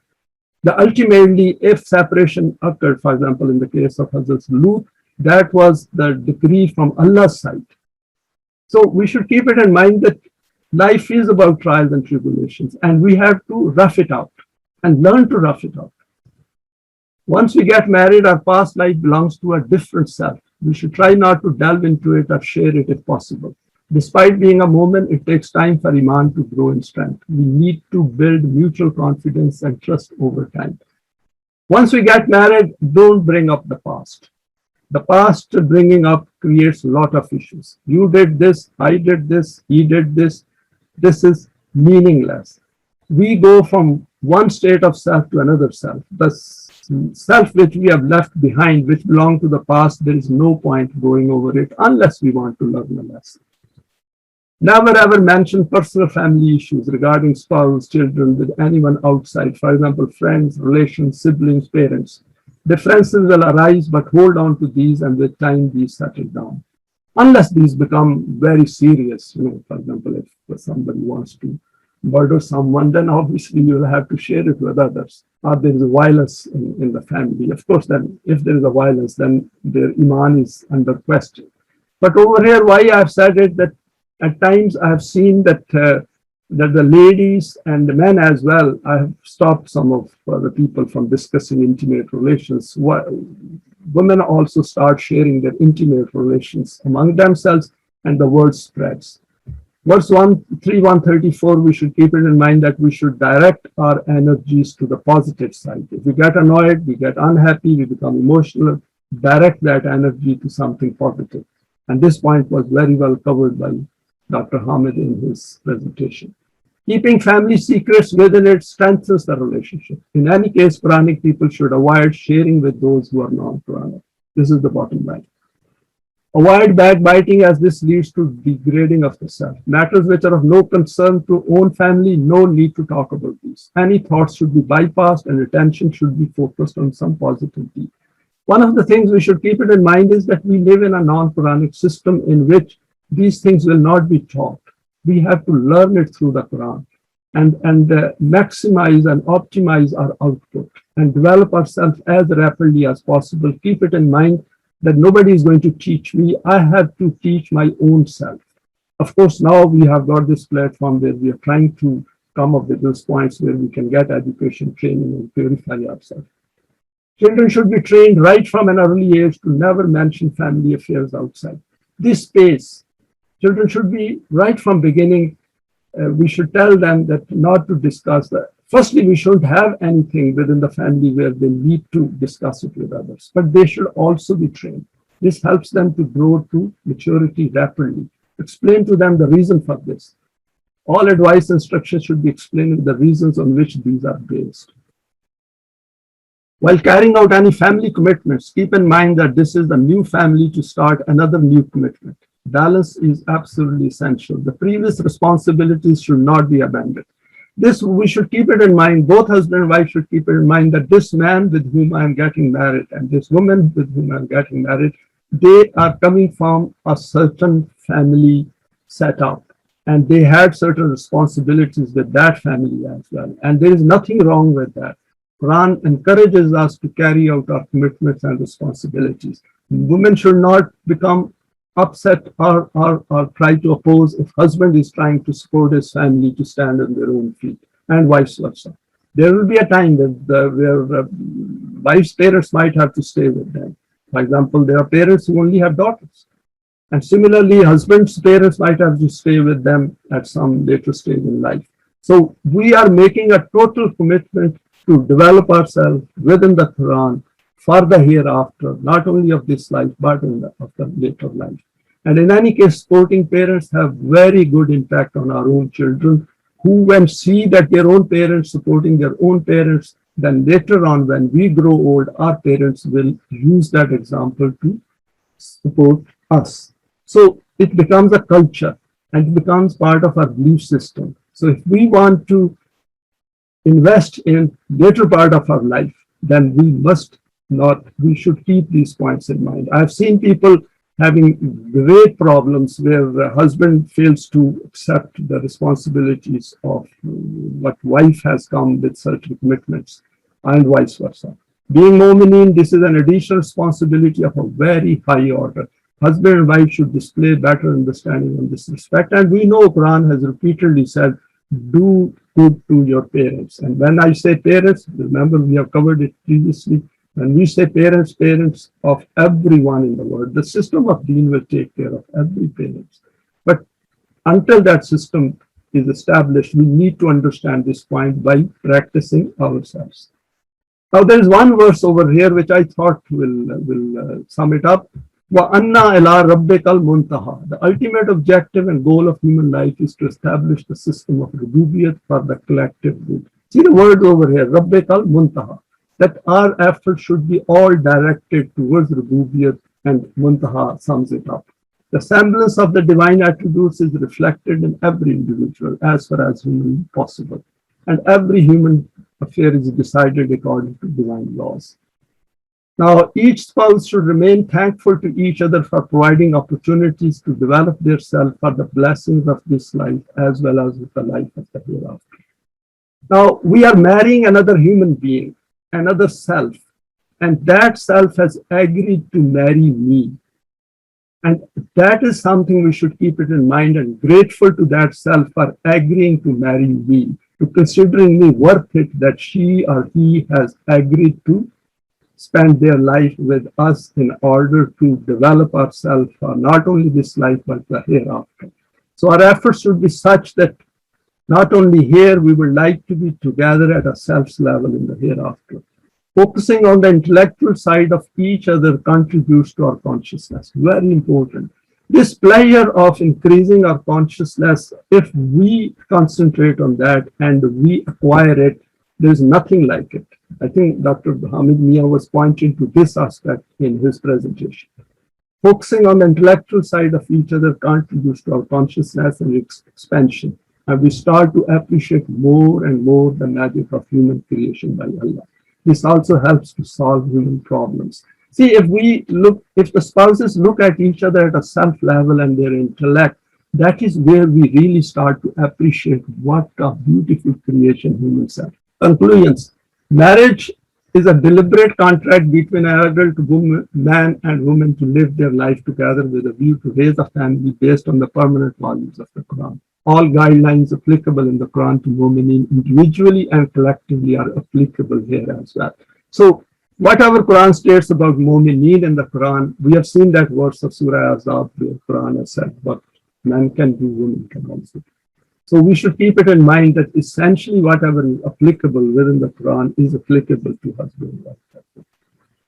Ultimately, if separation occurred, for example, in the case of Hazrat Lut, that was the decree from Allah's side. So we should keep it in mind that life is about trials and tribulations, and we have to rough it out and learn to rough it out. Once we get married, our past life belongs to a different self. We should try not to delve into it or share it if possible. Despite being a Momin, it takes time for Eimaan to grow in strength. We need to build mutual confidence and trust over time. Once we get married, don't bring up the past. The past bringing up creates a lot of issues. You did this, I did this, he did this. This is meaningless. We go from one state of self to another self. The self which we have left behind, which belonged to the past, there is no point going over it unless we want to learn a lesson. Never ever mention personal family issues regarding spouse, children with anyone outside, for example, friends, relations, siblings, parents. Differences will arise, but hold on to these and with time these settle down. Unless these become very serious, for example, if somebody wants to murder someone, then obviously you will have to share it with others. Or there is a violence in the family. Of course, then if there is a violence, then their Eimaan is under question. But over here, why I've said it, that at times I have seen that the ladies and the men as well, I have stopped some of the people from discussing intimate relations. Women also start sharing their intimate relations among themselves, and the word spreads. Verse 134, we should keep it in mind that we should direct our energies to the positive side. If we get annoyed, we get unhappy, we become emotional, direct that energy to something positive. And this point was very well covered by Dr. Hamid in his presentation. Keeping family secrets within it strengthens the relationship. In any case, Quranic people should avoid sharing with those who are non-Quranic. This is the bottom line. Avoid backbiting, as this leads to degrading of the self. Matters which are of no concern to own family, no need to talk about these. Any thoughts should be bypassed and attention should be focused on some positive deed. One of the things we should keep it in mind is that we live in a non-Quranic system in which these things will not be taught. We have to learn it through the Quran and maximize and optimize our output and develop ourselves as rapidly as possible. Keep it in mind that nobody is going to teach me. I have to teach my own self. Of course, now we have got this platform where we are trying to come up with those points where we can get education, training, and purify ourselves. Children should be trained right from an early age to never mention family affairs outside. This space Children should be, right from beginning, we should tell them that not to discuss that. Firstly, we shouldn't have anything within the family where they need to discuss it with others, but they should also be trained. This helps them to grow to maturity rapidly. Explain to them the reason for this. All advice and instructions should be explaining the reasons on which these are based. While carrying out any family commitments, keep in mind that this is the new family to start another new commitment. Balance is absolutely essential. The previous responsibilities should not be abandoned. This, we should keep it in mind, both husband and wife should keep it in mind that this man with whom I am getting married and this woman with whom I am getting married, they are coming from a certain family setup and they had certain responsibilities with that family as well. And there is nothing wrong with that. Quran encourages us to carry out our commitments and responsibilities. Women should not become upset or try to oppose if husband is trying to support his family to stand on their own feet, and vice versa. There will be a time where wife's parents might have to stay with them. For example, there are parents who only have daughters. And similarly, husband's parents might have to stay with them at some later stage in life. So we are making a total commitment to develop ourselves within the Quran for the hereafter, not only of this life, but of the later life. And in any case, supporting parents have very good impact on our own children, who when see that their own parents supporting their own parents, then later on when we grow old, our parents will use that example to support us. So it becomes a culture and it becomes part of our belief system. So if we want to invest in later part of our life, then we should keep these points in mind. I've seen people having great problems where the husband fails to accept the responsibilities of what wife has come with certain commitments and vice versa. Being Momineen, this is an additional responsibility of a very high order. Husband and wife should display better understanding in this respect. And we know Quran has repeatedly said, do good to your parents. And when I say parents, remember we have covered it previously. When we say parents, parents of everyone in the world, the system of Deen will take care of every parent. But until that system is established, we need to understand this point by practicing ourselves. Now there is one verse over here which I thought will sum it up. وَأَنَّا إِلَىٰ رَبِّكَ الْمُنْتَهَى. The ultimate objective and goal of human life is to establish the system of rububiyyat for the collective good. See the word over here, رَبِّكَ الْمُنْتَهَى. That our effort should be all directed towards rububiyyat, and muntaha sums it up. The semblance of the divine attributes is reflected in every individual as far as humanly possible. And every human affair is decided according to divine laws. Now, each spouse should remain thankful to each other for providing opportunities to develop their self for the blessings of this life as well as with the life of the hereafter. Now, we are marrying another human being, another self, and that self has agreed to marry me. And that is something we should keep it in mind and grateful to that self for agreeing to marry me, to considering me worth it that she or he has agreed to spend their life with us in order to develop ourselves for not only this life but the hereafter. So our efforts should be such that not only here we would like to be together at a self's level in the hereafter. Focusing on the intellectual side of each other contributes to our consciousness. Very important. This pleasure of increasing our consciousness, if we concentrate on that and we acquire it, there's nothing like it. I think Dr. Hamid Mia was pointing to this aspect in his presentation. Focusing on the intellectual side of each other contributes to our consciousness and its expansion. And we start to appreciate more and more the magic of human creation by Allah. This also helps to solve human problems. See, if the spouses look at each other at a self level and their intellect, that is where we really start to appreciate what a beautiful creation humans are. Conclusions. Marriage is a deliberate contract between an adult man and woman to live their life together with a view to raise a family based on the permanent values of the Quran. All guidelines applicable in the Quran to Momineen individually and collectively are applicable here as well. So whatever Quran states about Momineen in the Quran, we have seen that verse of Surah Ejaz where Quran has said, but Men can do, women can also do. So we should keep it in mind that essentially whatever is applicable within the Quran is applicable to husband and wife.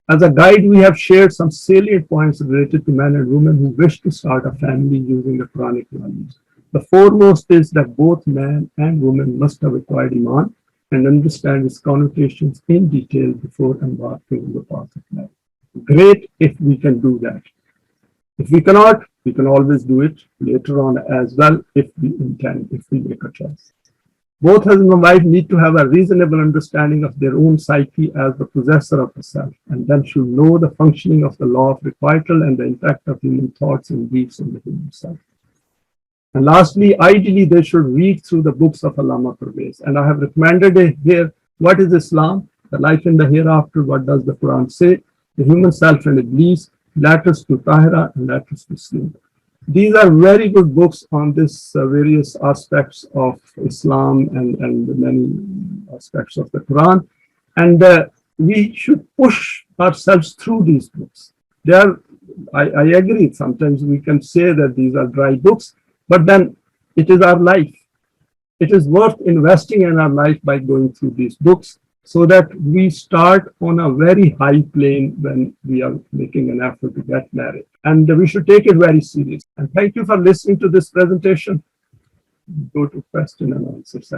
As a guide, we have shared some salient points related to men and women who wish to start a family using the Quranic values. The foremost is that both man and woman must have acquired Eimaan and understand its connotations in detail before embarking on the path of marriage. Great if we can do that. If we cannot, we can always do it later on as well if we intend, if we make a choice. Both husband and wife need to have a reasonable understanding of their own psyche as the possessor of the self, and then should know the functioning of the law of requital and the impact of human thoughts and beliefs on the human self. And lastly, ideally, they should read through the books of Allama Pervez. And I have recommended here, what is Islam? The life in the hereafter, what does the Quran say? The human self and Iblis, letters to Tahira and letters to Sleep. These are very good books on this various aspects of Islam and the many aspects of the Quran. And we should push ourselves through these books. They are, I agree, sometimes we can say that these are dry books, but then it is our life. It is worth investing in our life by going through these books so that we start on a very high plane when we are making an effort to get married. And we should take it very seriously. And thank you for listening to this presentation. Go to question and answer session.